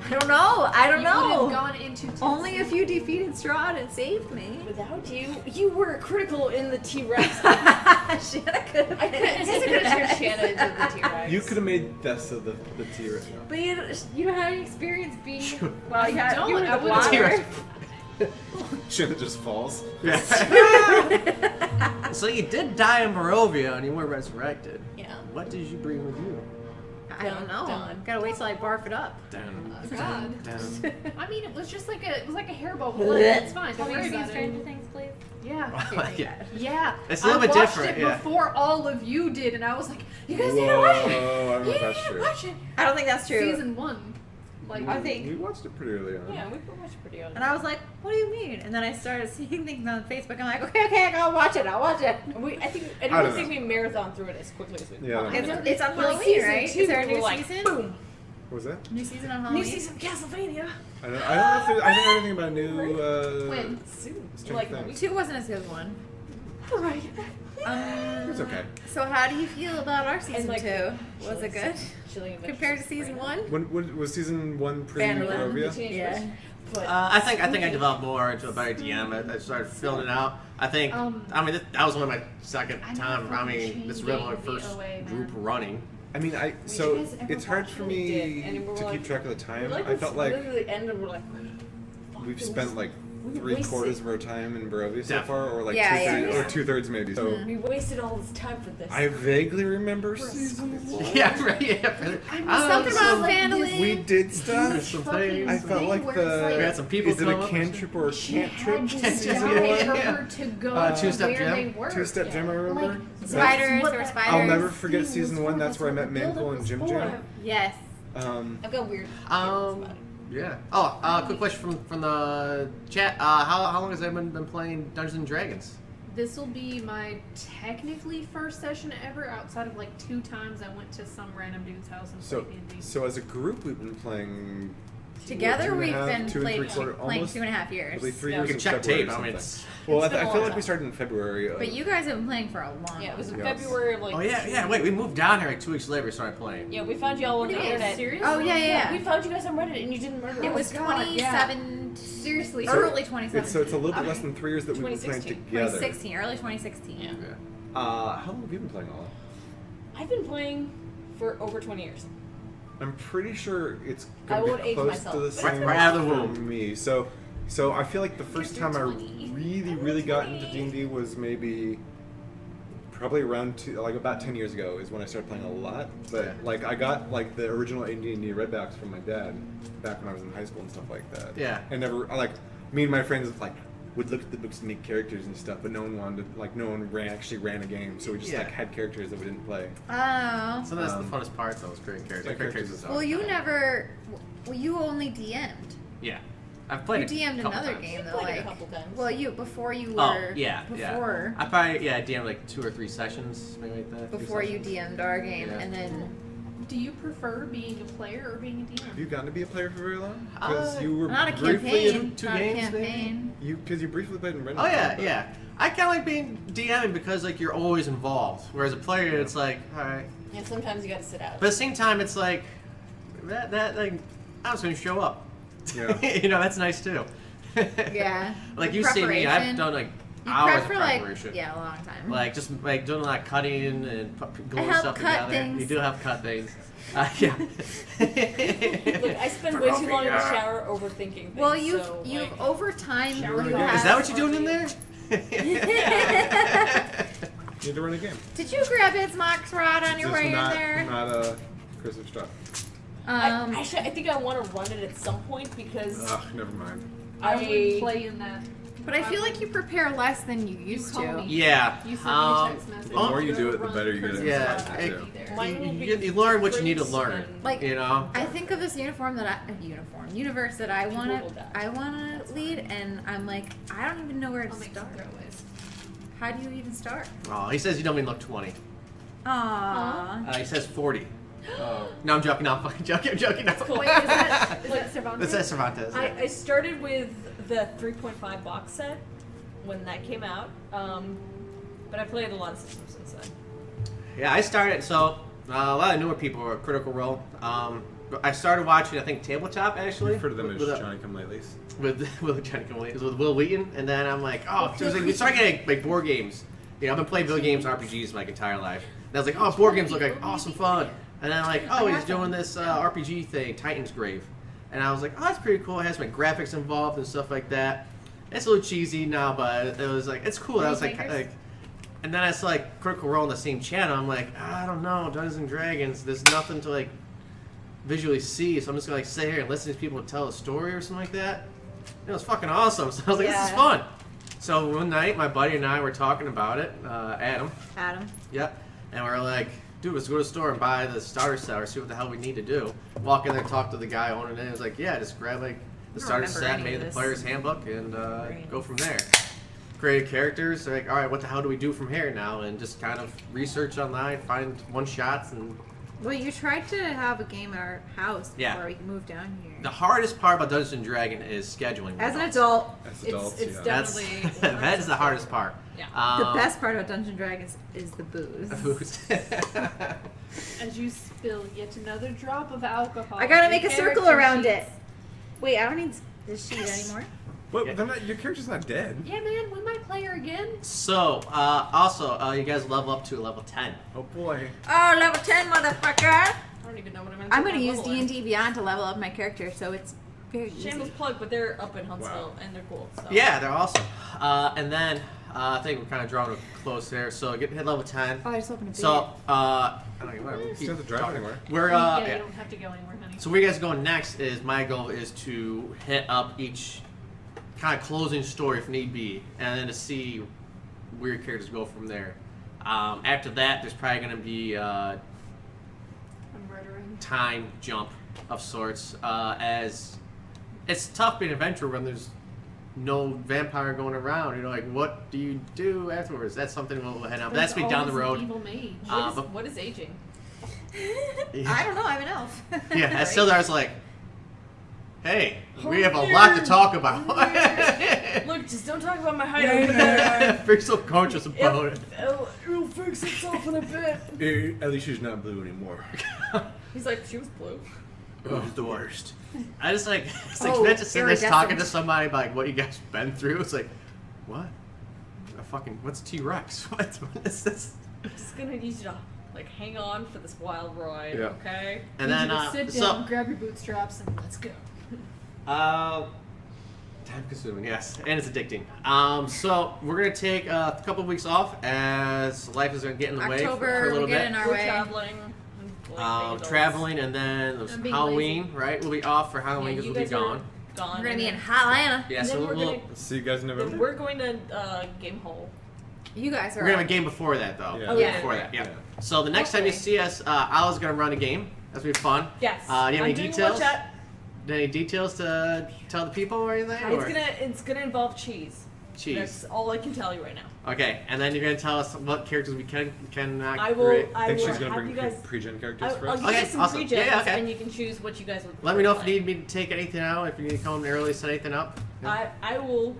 I don't know. I don't You would have know. gone into Only if you defeated Strahd and saved me. Without you were critical in the T-Rex. Shanna could have I guess I could have turned Shanna into the T-Rex. You could have made Thessa the T right now. But you don't have any experience being. Well, you don't. were I the would've- water. Shanna just falls. So you did die in Barovia and you were resurrected. Yeah. What did you bring with you? I don't know. Done. Gotta wait till I barf it up. Down. God. Down. I mean, it was just like a hairball blood. It's fine. Don't worry about it. Things, please. Yeah. Yeah. Yeah. It's a little bit I watched different, it yeah. before all of you did, and I was like, you guys need to Whoa, watch I it. don't know if that's Yeah, true. watch it. I don't think that's true. Season 1. Like, I think. We watched it pretty early on. Yeah, we could watch pretty early. And I was like, what do you mean? And then I started seeing things on Facebook. I'm like, okay, I'll watch it. I'll watch it. I I don't don't think we marathon through it as quickly as we Yeah, wanted. I don't It's on But, like, Halloween, season right? two, Is there a we new were like, season? Boom. What was that? New season on Halloween? New season of Castlevania. I don't know if I haven't heard anything about a new. when? Soon. Stranger Like, Things. 2 wasn't as good as 1. right. It's okay. So how do you feel about our season like, 2? Was it good? Chilling Adventures Compared to of season Sabrina. 1? When was season 1 Vandalin. pre-Barovia? Teenage Yeah. Witch. But I think I developed more into a better DM. I started filling it out. I think. I mean, that was one of my second I know time. I fucking mean, this is really my changing first the OA, group man. running. I mean, you so guys ever it's hard watch for it? We did, me and we're to like- keep track of the time. like I felt like literally the end, and we're like, fuck, we've this spent was- like we 3/4 wasted- of our time in Barovia so Yeah. far, or like Yeah, yeah, 2/3 yeah. or 2/3 maybe. So We wasted all this time for this. I vaguely remember season 1. Yeah, right. Yeah. Something about Vandalin. We did There's stuff. some things. I felt like where it's the. We had some people Is it come a up. cantrip or a She cantrip had to season die Yeah. for one? her to go Two-step where gem? they were. Two-step gem, I remember. Like, Spiders, what there were that- spiders. I'll never forget season 1. That's where I met Mantle and Jim Jam. Yes. I've got weird. Yeah. Oh, quick question from the chat. How long has everyone been playing Dungeons and Dragons? This will be my technically first session ever, outside of like 2 times I went to some random dude's house and So, played D&D. so as a group, we've been playing. Together, what, we've 2.5, been 2 and playing 3/4, almost 2.5 I years. believe 3 Yeah. years You in can check February tape. or I mean, something. it's. Well, It's been a I long feel like time. we started in February. But you guys have been playing for a long Yeah, it was in Yes. February of like. Oh yeah. Wait, we moved down here like 2 weeks later. We started playing. Yeah, we found you all on What the do you mean, internet. seriously? Oh, yeah. We found you guys on Reddit and you didn't remember. It was God, yeah. 27. Seriously. So Early it's 2017. a little bit less than 3 years that we've been playing 2016. together. 2016, early 2016. Yeah. How long have you been playing all? I've been playing for over 20 years. I'm pretty sure it's I gonna won't be age close myself. to the Right- same right out of the for womb. me. So I feel like the first You're time I 20. really got into D&D was maybe probably around about 10 years ago is when I started playing a lot. But Yeah. like I got like the original D&D redbacks from my dad back when I was in high school and stuff like that. Yeah. And never like me and my friends like would look at the books and make characters and stuff, but no one wanted to, like no one actually ran a game, so we just Yeah. like had characters that we didn't play. Oh. So that's Um, the funnest part, though, is creating characters. yeah, Creating characters characters is Well, you always- never. Well, you only DM'd. Yeah, I've played. You DM'd a couple another times. game I though, played it like. a couple times. Well, before you Oh were. yeah, Before. yeah. I probably DM'd like 2 or 3 sessions, maybe like that. 3 Before you sessions. DM'd our game, Yeah. and then. Do you prefer being a player or being a DM? Have you gotten to be a player for very long? Because you were Not a briefly campaign. two not games, a maybe? campaign. because you briefly played in Red. Oh yeah. I kind of like being DMing because like you're always involved, whereas a player it's like, all right. Yeah, sometimes you gotta sit out. But at the same time, it's like that like I'm just gonna show up. Yeah. You know, that's nice too. Yeah. Like The you see me, I've preparation. done like You hours prep of for like preparation. a long time. Like just like doing a lot of cutting and gluing help stuff cut together. things. You do have cut things. Yeah. Look, I spend way too long in the shower overthinking things. Well, so, you've like, over time Shower you again. have. Is that what you're doing in there? You need to run a game. Did you grab his Mox Rod on your This is way in not, there? Not a Chris of Strahd. Actually, I think I want to run it at some point because Ugh, never mind. I wouldn't play in that. but I feel like you prepare less than you You used call to. me. Yeah. You send me a text message. The more you do it, the Run better you get Chris at Yeah, Strahd, it- I'll be there. Mine will be You learn what you need to freaks learn. and- Like, You know. I think of this universe that I Googled want to that. lead, and I'm like, I don't even know where to I'll make some start. throwaways. How do you even start? Oh, he says you don't even look 20. Aww. He says 40. No, I'm joking. No, I'm fucking joking. I'm joking. No. cool. Wait, is that Cervantes? That's Cervantes. I started with the 3.5 box set when that came out, but I played a lot of systems since then. Yeah, I started. So a lot of newer people are Critical Role. I started watching, I think, Tabletop actually. You've heard of them as with, Johnny Come Latelys. with Johnny Come Latelys, with Will Wheaton, and then I'm like, oh, it was like, we started getting like board games. You know, I've been playing video games, RPGs my entire life. And I was like, oh, board games look like awesome fun. And then I'm like, oh, he's doing this RPG thing, Titan's Grave. And I was like, oh, that's pretty cool. It has some like, graphics involved and stuff like that. It's a little cheesy now, but it was like, it's cool. I was like, and then I saw like Critical Role on the same channel. I'm like, I don't know, Dungeons and Dragons. There's nothing to like visually see, so I'm just gonna like sit here and listen to people tell a story or something like that. It was fucking awesome. So I was like, this is Yeah. fun. So one night, my buddy and I were talking about it. Adam. Yep. And we're like, dude, let's go to the store and buy the starter set or see what the hell we need to do. Walk in there, talk to the guy owning it. It was like, yeah, just grab like the don't starter remember set, any made of the this. player's handbook, and go from there. Created characters. They're like, all right, what the hell do we do from here now? And just kind of research online, find one shots, and Well, you tried to have a game at our house Yeah. before we moved down here. the hardest part about Dungeons and Dragons is scheduling. As an adults. adult, As adults, it's yeah. That's definitely that is the hardest part. Yeah. the best part about Dungeons and Dragons is the booze. As you spill yet another drop of alcohol. I gotta your make a circle character around sheets. it. Wait, I don't need this sheet anymore. What? Yeah. They're not, your character's not dead. Yeah, man, we might play her again. So, also, you guys level up to level 10. Oh boy. Oh, level 10, motherfucker! I don't even know what I'm I'm gonna gonna do use with my level D&D Beyond to level up my character, so it's very in. easy. Shameless plug, but they're up in Huntsville Wow. and they're cool. So. Yeah, they're awesome. And then, I think we're kind of drawing a close there. So, hit level 10. Oh, I just opened a So, I don't know, whatever. You don't have to drive talking. anywhere. We're, Yeah, yeah. you don't have to go anywhere, honey. So, where you guys are going next is my goal is to hit up each kind of closing story if need be, and then to see where your characters go from there. After that, there's probably going to be I'm murdering. time jump of sorts, as it's tough being an adventurer when there's no vampire going around. You know, like what do you do afterwards? That's something we'll head on. But that's There's be down the always road. an evil mage. But- What is aging? I don't know. I'm an elf. Yeah, and Right? Sildar's like, hey, we have a lot to talk about. Look, just don't talk about my height. Very self-conscious about it. It'll fix itself in a bit. At least she's not blue anymore. He's like, she was blue. Oh, the worst. I just like, it's like, Oh, imagine sitting there iridescent. talking to somebody about like, what you guys been through. It's like, what? A fucking, what's T-Rex? What is this? Just gonna need you to like hang on for this wild ride, Yeah. okay? And Need then, you to sit so, down, grab your bootstraps, and let's go. time consuming, yes, and it's addicting. So we're gonna take a couple of weeks off as life is gonna get in the way for a October little will get bit. in our We're way. traveling. Like, adults. Traveling, and then there's I'm being Halloween, lazy. right? We'll be off for Halloween because you we'll be guys are gone. Gone. We're gonna be in and Atlanta. Yeah, then so we're we'll. gonna- See you guys in then November. we're going to Game Hole. You guys are. We're gonna have a game before that, though. Yeah. Oh, yeah. Before that, yeah. Yeah. So the next time you Okay. see us, Ala's gonna run a game. That's gonna be fun. Yes. Do you have any I'm doing details? one chat. Any details to tell the people or anything? Or? It's gonna involve cheese. Cheese. That's all I can tell you right now. Okay, and then you're gonna tell us what characters we cannot I will. create. I think will she's gonna have bring you guys. pre-gen characters for I'll us. give Okay, you some awesome. pre-gens, Yeah, okay. and you can choose what you guys would. Let me know if play. you need me to take anything out. If you need to come in early, set anything up. Yeah. I will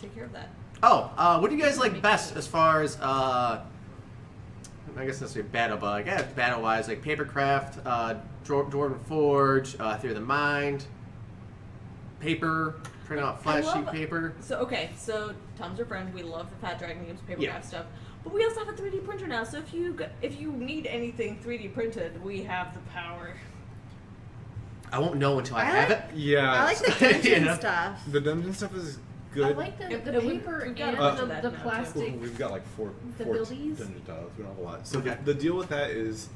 take care of that. Oh, what do you guys like best as far as I guess that's your battle, but like battle wise, like papercraft, Dwarven Forge, Theory of the Mind, paper, print out flash I sheet love- paper. So Tom's our friend. We love the Fat Dragon games, paper Yeah. craft stuff. But we also have a 3D printer now. So if you need anything 3D printed, we have the power. I won't know until I I have like- it. Yeah. I like the dungeon You know? stuff. The dungeon stuff is I good. like the And we- paper we've got and a bunch of the that now, too. plastic. We've got like four The dungeon buildies? tiles. We don't have a lot. So Okay. the deal with that is,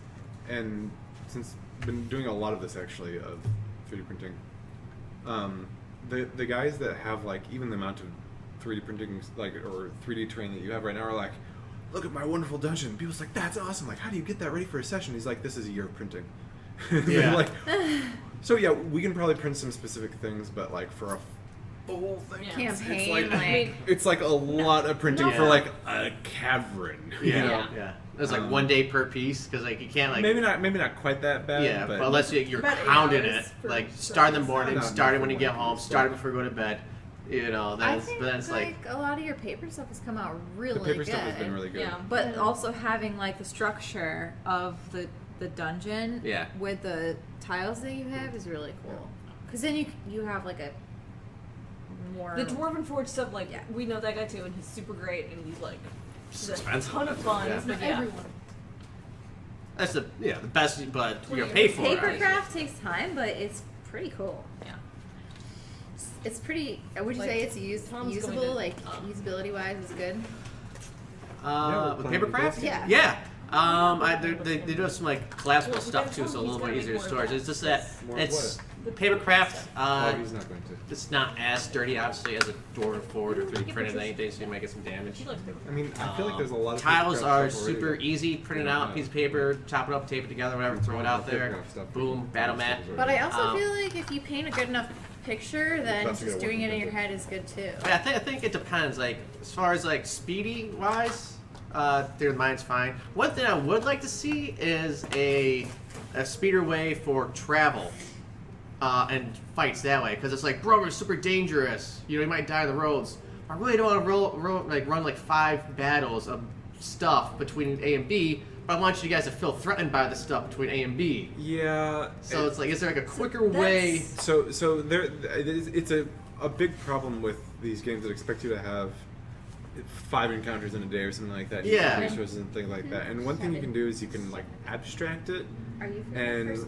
and since I've been doing a lot of this actually of 3D printing, the guys that have like even the amount of 3D printing like or 3D terrain that you have right now are like, look at my wonderful dungeon. People's like, that's awesome. Like, how do you get that ready for a session? He's like, this is a year of printing. They're Yeah. like, so yeah, we can probably print some specific things, but like for a full thing, Yeah. Campaign, like- like, it's like a lot of printing Yeah. for like a cavern. You Yeah, know? yeah. There's like 1 day per piece because like you can't like maybe not quite that bad. yeah, but, but unless you're About 8 pounding hours it, for like start in the practice. morning, No, start it not when you for get morning, home, but- start it before you go to bed. You know, I then think but then it's like a lot of your paper stuff has come out really the paper good. stuff has been really good. Yeah. But Yeah. also having like the structure of the dungeon Yeah. with the tiles that you have is really cool. Because then you have like a more The Dwarven Forge stuff, like Yeah. we know that guy too, and he's super great, and he's like It's he's a expensive. ton of fun. Yeah. But yeah, Everyone. that's the the best, but you're gonna Yeah. pay for paper it. craft takes time, but it's pretty cool. yeah. It's pretty. Would you Like, say it's Tom's usable? going to, Like usability wise, is good. we're With playing papercraft? with Yeah. Yeah. They do have some like collapsible Well, stuff that's too, so a he's little bit gonna easier make to more storage. of It's just that More of it's what? papercraft. Oh, he's not going to. It's not as sturdy, obviously, as a Dwarven Forge or 3D printed anything, so you might get some damage. He likes paper. I mean, I feel like there's a lot of tiles papercraft are stuff already super that- easy. Print it out, piece of paper, chop it up, tape it together, whatever, throw it out there. Papercraft stuff. Boom, battle mat. But I also Um, feel like if you paint a good enough picture, then That's a just good doing one. it in your head is good too. I think it depends. Like as far as like speedy wise, their mind's fine. One thing I would like to see is a speeder way for travel and fights that way, because it's like, bro, we're super dangerous. You know, you might die on the roads. I really don't want to run like 5 battles of stuff between A and B, but I want you guys to feel threatened by the stuff between A and B. Yeah. So it's like, is there like a quicker way? So there, it's a big problem with these games that expect you to have 5 encounters in a day or something like that. You Yeah. have resources and things like that. And one thing you can do is you can like abstract it, Are you and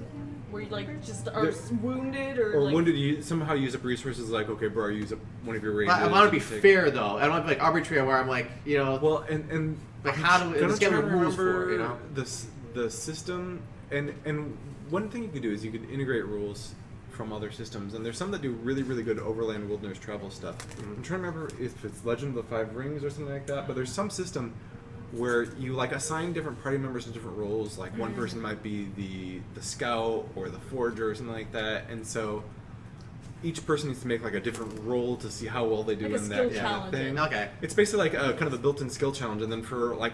Where you like just are There- wounded or like, wounded. You somehow use up resources. Like, okay, bro, use up one of your ranges. I want to be and take- fair though. I don't want to be like arbitrary where I'm like, you know, Well, and Like, I'm how do we- gonna let's get try the to rules for it, remember you know? the system, and one thing you could do is you could integrate rules from other systems, and there's some that do really good overland wilderness travel stuff. I'm trying to remember if it's Legend of the Five Rings or something like that, but there's some system where you like assign different party members to different roles. Like one person might be the scout or the forger or something like that, and so each person needs to make like a different roll to see how well they do Like a in skill that kind of challenge. thing. Okay. It's basically like a kind of a built-in skill challenge, and then for like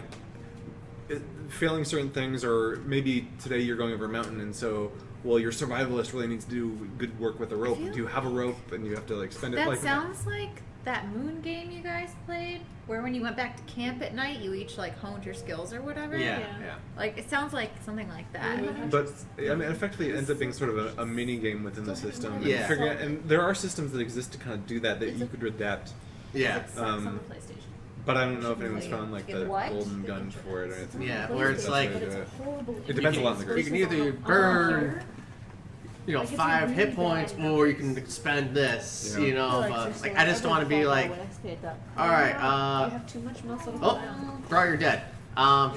failing certain things, or maybe today you're going over a mountain, and so your survivalist really needs to do good work with a rope. feel Do you have a rope and you have to like spend it That like sounds like that moon game you guys played, where when you went back to camp at night, you each like honed your skills or whatever. Yeah, Yeah. yeah. Like it sounds like something like that. But I mean, effectively, it ends up being sort of a mini game within the system. And Yeah. figuring out, and there are systems that exist to kind of do that you could adapt. Yeah. It's on the PlayStation. But I don't know if anyone's found like the What? golden gun for it or anything. Yeah, But where it's it's like- but it's a horrible It depends a lot on the You group. can either burn, you know, Like, it's 5 really hit points, bad or you can spend this, Yeah. you know. But like, I just want to be like, all right, You have too much muscle to oh, pull down. bro, you're dead.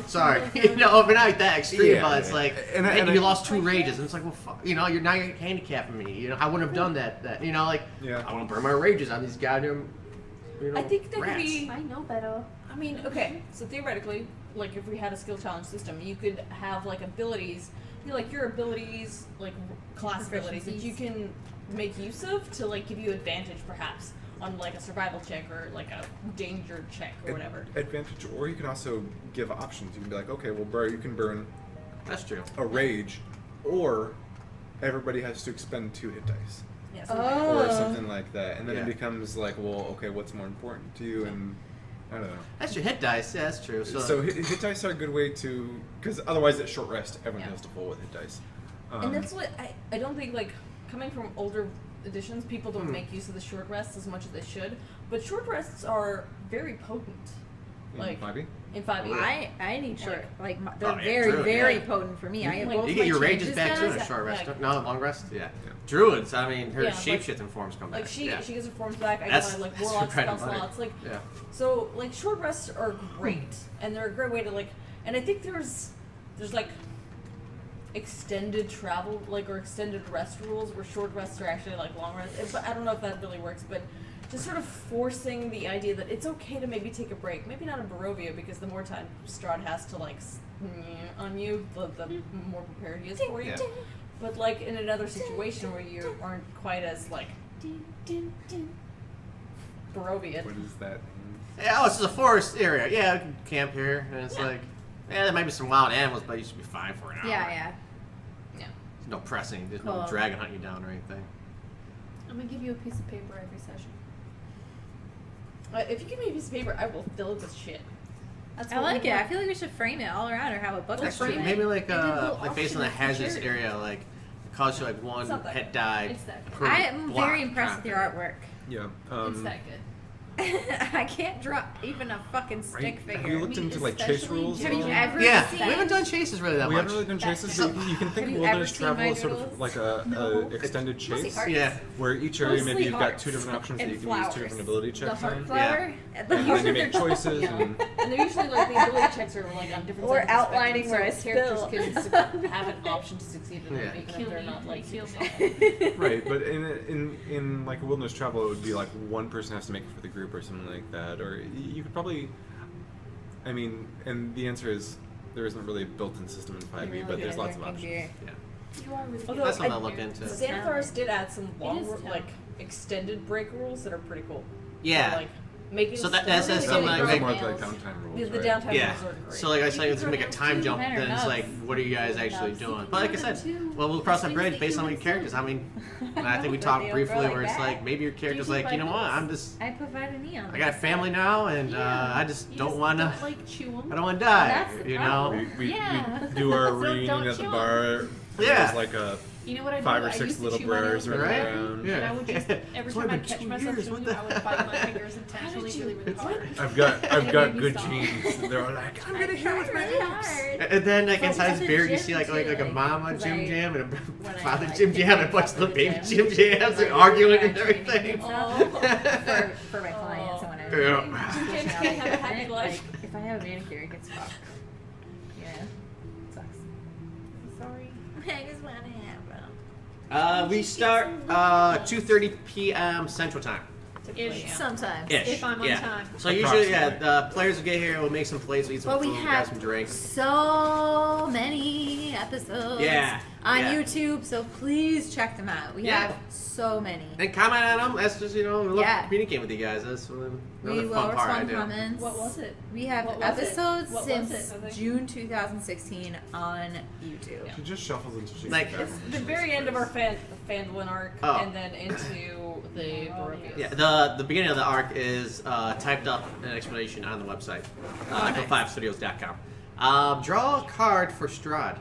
Sorry, you know, but not that extreme, Yeah, but it's yeah. like, And and, I- you lost 2 rages, and it's like, well, fuck, you know, you're handicapping me. You know, I wouldn't have done that. You know, like, Yeah. I want to burn my rages on these goddamn, you know, I think there could rats. be. I know better. I mean, okay, so theoretically, like if we had a skill challenge system, you could have like abilities, like your abilities, like class abilities that you can make use of to like give you advantage perhaps on like a survival check or like a danger check or whatever. Advantage, or you can also give options. You can be like, okay, well, bro, you can burn That's true. a rage, or everybody has to expend 2 hit dice, Yeah, or something like that. And then Yeah. it becomes like, well, okay, what's more important to you? And I don't know. That's your hit dice. Yeah, that's true. So hit dice are a good way to, because otherwise at short rest, everyone Yeah. has to full with hit dice. and that's what I don't think like coming from older editions, people don't make use of the short rests as much as they should. But short rests are very potent. Like 5e? in 5e. I need short. Like they're Oh, yeah, very true, very yeah. potent for me. I have Like, both you my get your rages changes back too in down. a short rest. Yeah. No, long rest. Yeah. Yeah. Druids. I mean, her Yeah, like- shapeshifting forms come back. Like she yeah. gets her forms back. I That's- get my like that's warlock her bread spell and butter. slots. Like Yeah. so like short rests are great and they're a great way to like. And I think there's like extended travel like or extended rest rules where short rests are actually like long rests. But I don't know if that really works. But just sort of forcing the idea that it's okay to maybe take a break. Maybe not in Barovia because the more time Strahd has to like on you, the more prepared he is for you. Yeah. But like in another situation where you aren't quite as like Barovian. What is that? Yeah, oh, it's just a forest area. Yeah, we can camp here, and it's like, yeah, there might be some wild animals, but you should be fine for an hour. Yeah. There's no pressing. There's Cool. no dragon hunting you down or anything. I'm gonna give you a piece of paper every session. If you give me a piece of paper, I will fill it with shit. That's I what like we it. I want. feel like we should frame it all around or have a book. Let's or Actually, frame something. maybe like And then we'll like based on the auction it for hazardous charity. area, like it costs you like 1 It's not that hit good. die. It's that good. per I am block very impressed with your kind of artwork. Yeah. It's that good. I can't draw even a fucking stick Have figure. you looked into like chase Especially rules? Have at you all? ever Yeah, seen? we haven't done chases really that We much. haven't really done chases, but you can think Have of you ever wilderness seen travel my as sort of doodles? like a extended chase, hearts. Yeah. where each area maybe Mostly you've got hearts 2 different options that and you can use 2 flowers. different ability The checks heart on. flower. And then you make choices, and And they're usually like the ability checks are like on different Or sides of the outlining spectrum, where I so characters spill. can have an option to succeed in them, Yeah. even Kill if they're me, not like kill super me. solid. right. But in like a wilderness travel, it would be like one person has to make it for the group or something like that, or you could probably. I mean, and the answer is there isn't really a built-in system in 5e, but there's lots of options. Yeah. You are really Although That's something I- I'll look into. Xanathar's did add some long, is tough. like extended break rules that are pretty cool. Yeah. So, like making So that says really something good like- More rules. like downtime rules. The right? downtime Yeah. rules are great. So like I said, You it's can make a throw time down jump. two Then it's men or like, what are you guys actually nuts. You doing? can But like I throw down said, two well, we'll cross that things bridge that based on humans your characters. do. I mean, and I think we But talked they don't briefly go like where it's that. like maybe your character's keep like, you know like what, this? I'm just, I provide a neon. I got a family now, and I just You don't just want to. don't, like chew 'em. I don't want to die. That's the You know. problem. We Yeah. do our So reunion don't at the chew 'em. bar. Yeah. There's like a You know what I do? 5 or I 6 used to little chew my brewers nails running Right? around. Yeah. And I would just every It's time only I'd been catch 2 myself years, doing what it, I the would bite my fingers intentionally really, really hard. I've got made me good stop. genes. They're all like, I'm gonna hear with my really lips. hard. And then like Well, inside his it's a beard, you gym see like too, a mom on 'cause Jim I- Jam and a when I, father like, Jim Jam and a go bunch of to the the baby gym, Jim Jams like, and arguing and training everything. and stuff. for my clients and whenever. Yeah. Jim Jams can't have a happy life. Like, if I have a manicure, it gets fucked. Yeah, sucks. Sorry. I just want to have them. We start 2:30 p.m. Central Time. Ish. Sometimes. Ish. If I'm on yeah. time. So usually, yeah, Approximately. the players will get here. We'll make some plates. We'll eat some Well, food. we Grab have some drinks. so many episodes. Yeah. on Yeah. YouTube, so please check them out. We Yeah. have so many. And comment on them. That's just, we love Yeah. communicating with you guys. That's We another will fun part I respond do. comments. What was it? We have What was it? episodes What was since it? I think- June 2016 on YouTube. She just shuffles until she Like, gets back. It's the very end of our Fandolin arc, Oh. and then into the Barovias. Yeah, the beginning of the arc is typed up an explanation on the website, echo5studios.com. Draw a card for Strahd,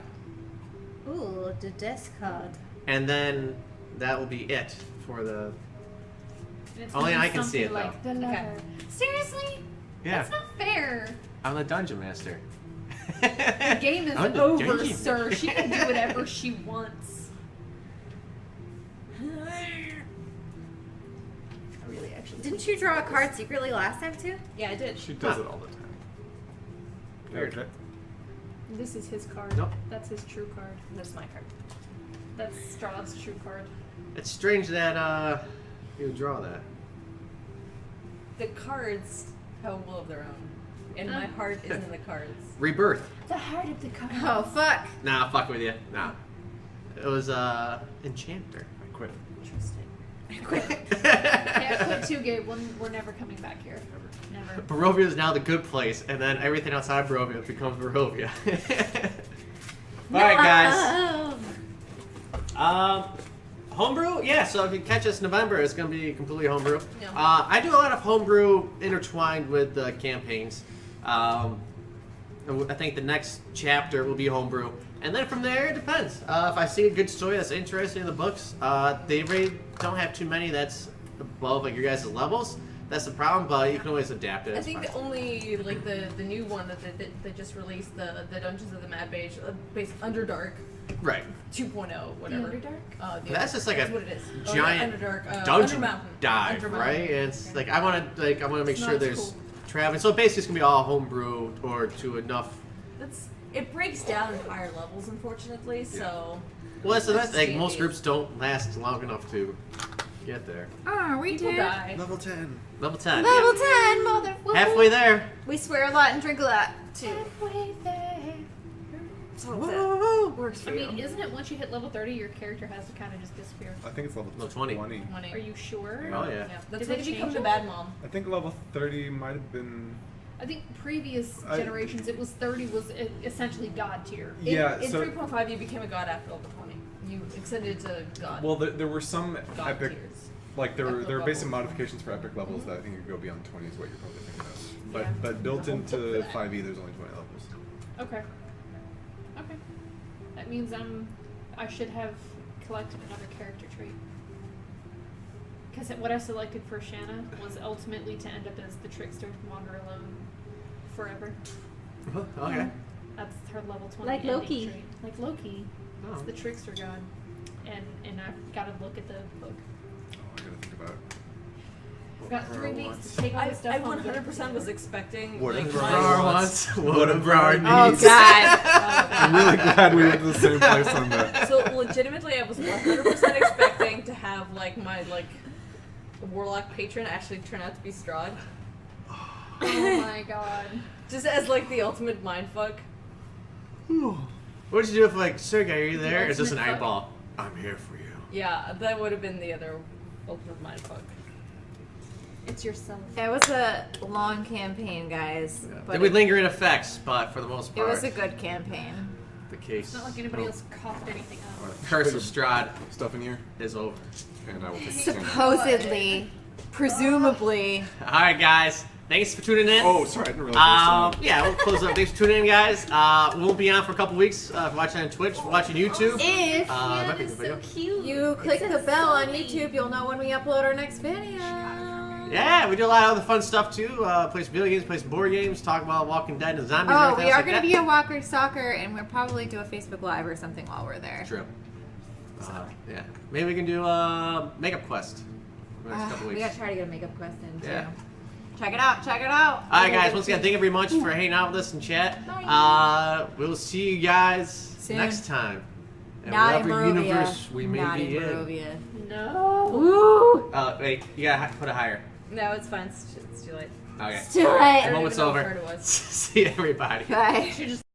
Ooh, the desk card. and then that will be it for the. It's Only gonna be I can see something it, like though. the Okay. lover. Seriously? Yeah, That's not fair. I'm the dungeon master. The game is I'm the over, dungeon sir. master. She can do whatever she wants. I really actually Didn't you draw a card secretly last time too? Yeah, I did. She does it all the time. Weird. Okay. This is his card. Nope. That's his true card. That's my card. That's Strahd's true card. It's strange that you would draw that. The cards have a will of their own, and my heart is in the cards. Rebirth. The heart of the card. Oh, fuck. Nah, fuck with you. Nah. It was Enchanter. I quit. Interesting. Yeah, I quit too, Gabe. We're never coming back here. Never. Barovia is now the good place, and then everything outside Barovia becomes Barovia. Alright, guys. Homebrew? Yeah, so if you catch us in November, it's going to be completely homebrew. Yeah. I do a lot of homebrew intertwined with the campaigns. I think the next chapter will be homebrew. And then from there, it depends. If I see a good story that's interesting in the books, they really don't have too many that's above like your guys' levels. That's the problem, but you can always adapt it. I It's think fine. the only like the new one that they just released, the Dungeons of the Mad Mage, based Underdark Right. 2.0, whatever. The Underdark? That's just like that's a what it is. giant Underdark, dungeon Undermountain. dive, Undermountain. right? It's like I want to make It's sure not as there's cool. traveling. So basically, it's gonna be all homebrew or to enough. It breaks down in higher levels, unfortunately. So Well, that's That's like most D&D. groups don't last long enough to get there. Oh, we people did. die. Level 10. Level 10. Level yeah. 10, motherfucker. Halfway there. We swear a lot and drink a lot, too. Halfway there. So Whoa. works for I mean, you. isn't it once you hit level 30, your character has to kind of just disappear? I think it's level Level 20. 20. Are you sure? Oh yeah. That's Did when they you become change the it? bad mom. I think level 30 might have been. I think previous I- generations, it was 30 was essentially god tier. Yeah, In so. 3.5, you became a god after level 20. You extended to god. Well, there were some god epic. tiers. Like there Epic were basic levels. modifications for epic levels that I think you could go beyond 20 is what you're probably thinking of. But Yeah. but built The whole into book for that. 5e there's only 20 levels. Okay. Okay. That means I should have collected another character trait. Because what I selected for Shanna was ultimately to end up as the trickster to wander alone forever. Okay. That's her level 20 Like ending Loki. trait. Like Loki. Oh. It's the trickster god. And I've got to look at the book. Oh, I gotta think about it. I've got 3 Brar weeks wants. to take all I the stuff home. 100% was expecting What like if my- Brar wants, what a Brar needs. Oh, God. I'm really glad we went to the same place on that. So legitimately, I was 100% expecting to have like my warlock patron actually turn out to be Strahd, Oh my god. just as like the ultimate mindfuck. What'd you do if like, Sergey, are you there? Is this an ultimate fuck. eyeball? I'm here for you. Yeah, that would have been the other ultimate mindfuck. It's yourself. It was a long campaign, guys. But There would linger in effects, but for the most it part, was a good campaign. the case. It's not like anybody Oh. else coughed anything up. Alright, Curse put of your Strahd stuff in here, is over. and I will take the Supposedly, presumably. All right, guys. Thanks for tuning in. Oh, sorry, I didn't realize. Yeah, we'll close up. Thanks for tuning in, guys. We won't be on for a couple weeks. If you're watching on Twitch, watching YouTube. If might be a video. cute. you click the bell on YouTube, you'll know when we upload our next video. Yeah, we do a lot of other fun stuff too. Play some video games, play some board games, talk about Walking Dead and zombies. and Oh, everything we else are like going to that. be a Walker Soccer, and we'll probably do a Facebook Live or something while we're there. True. Yeah, maybe we can do makeup quest. For the next couple We weeks. gotta try to get a makeup quest in, too. Yeah. Check it out, check it out. All right, guys. Once again, thank you very much for hanging out with us in chat. We'll see you guys Soon. next time. And Not in whatever Barovia. universe we may Not be in in. Barovia. No. Woo! Wait, you gotta put it higher. No, it's fine. It's too late. Okay. It's too I late. don't Moment's even know over. how hard it was. See everybody. Bye. She just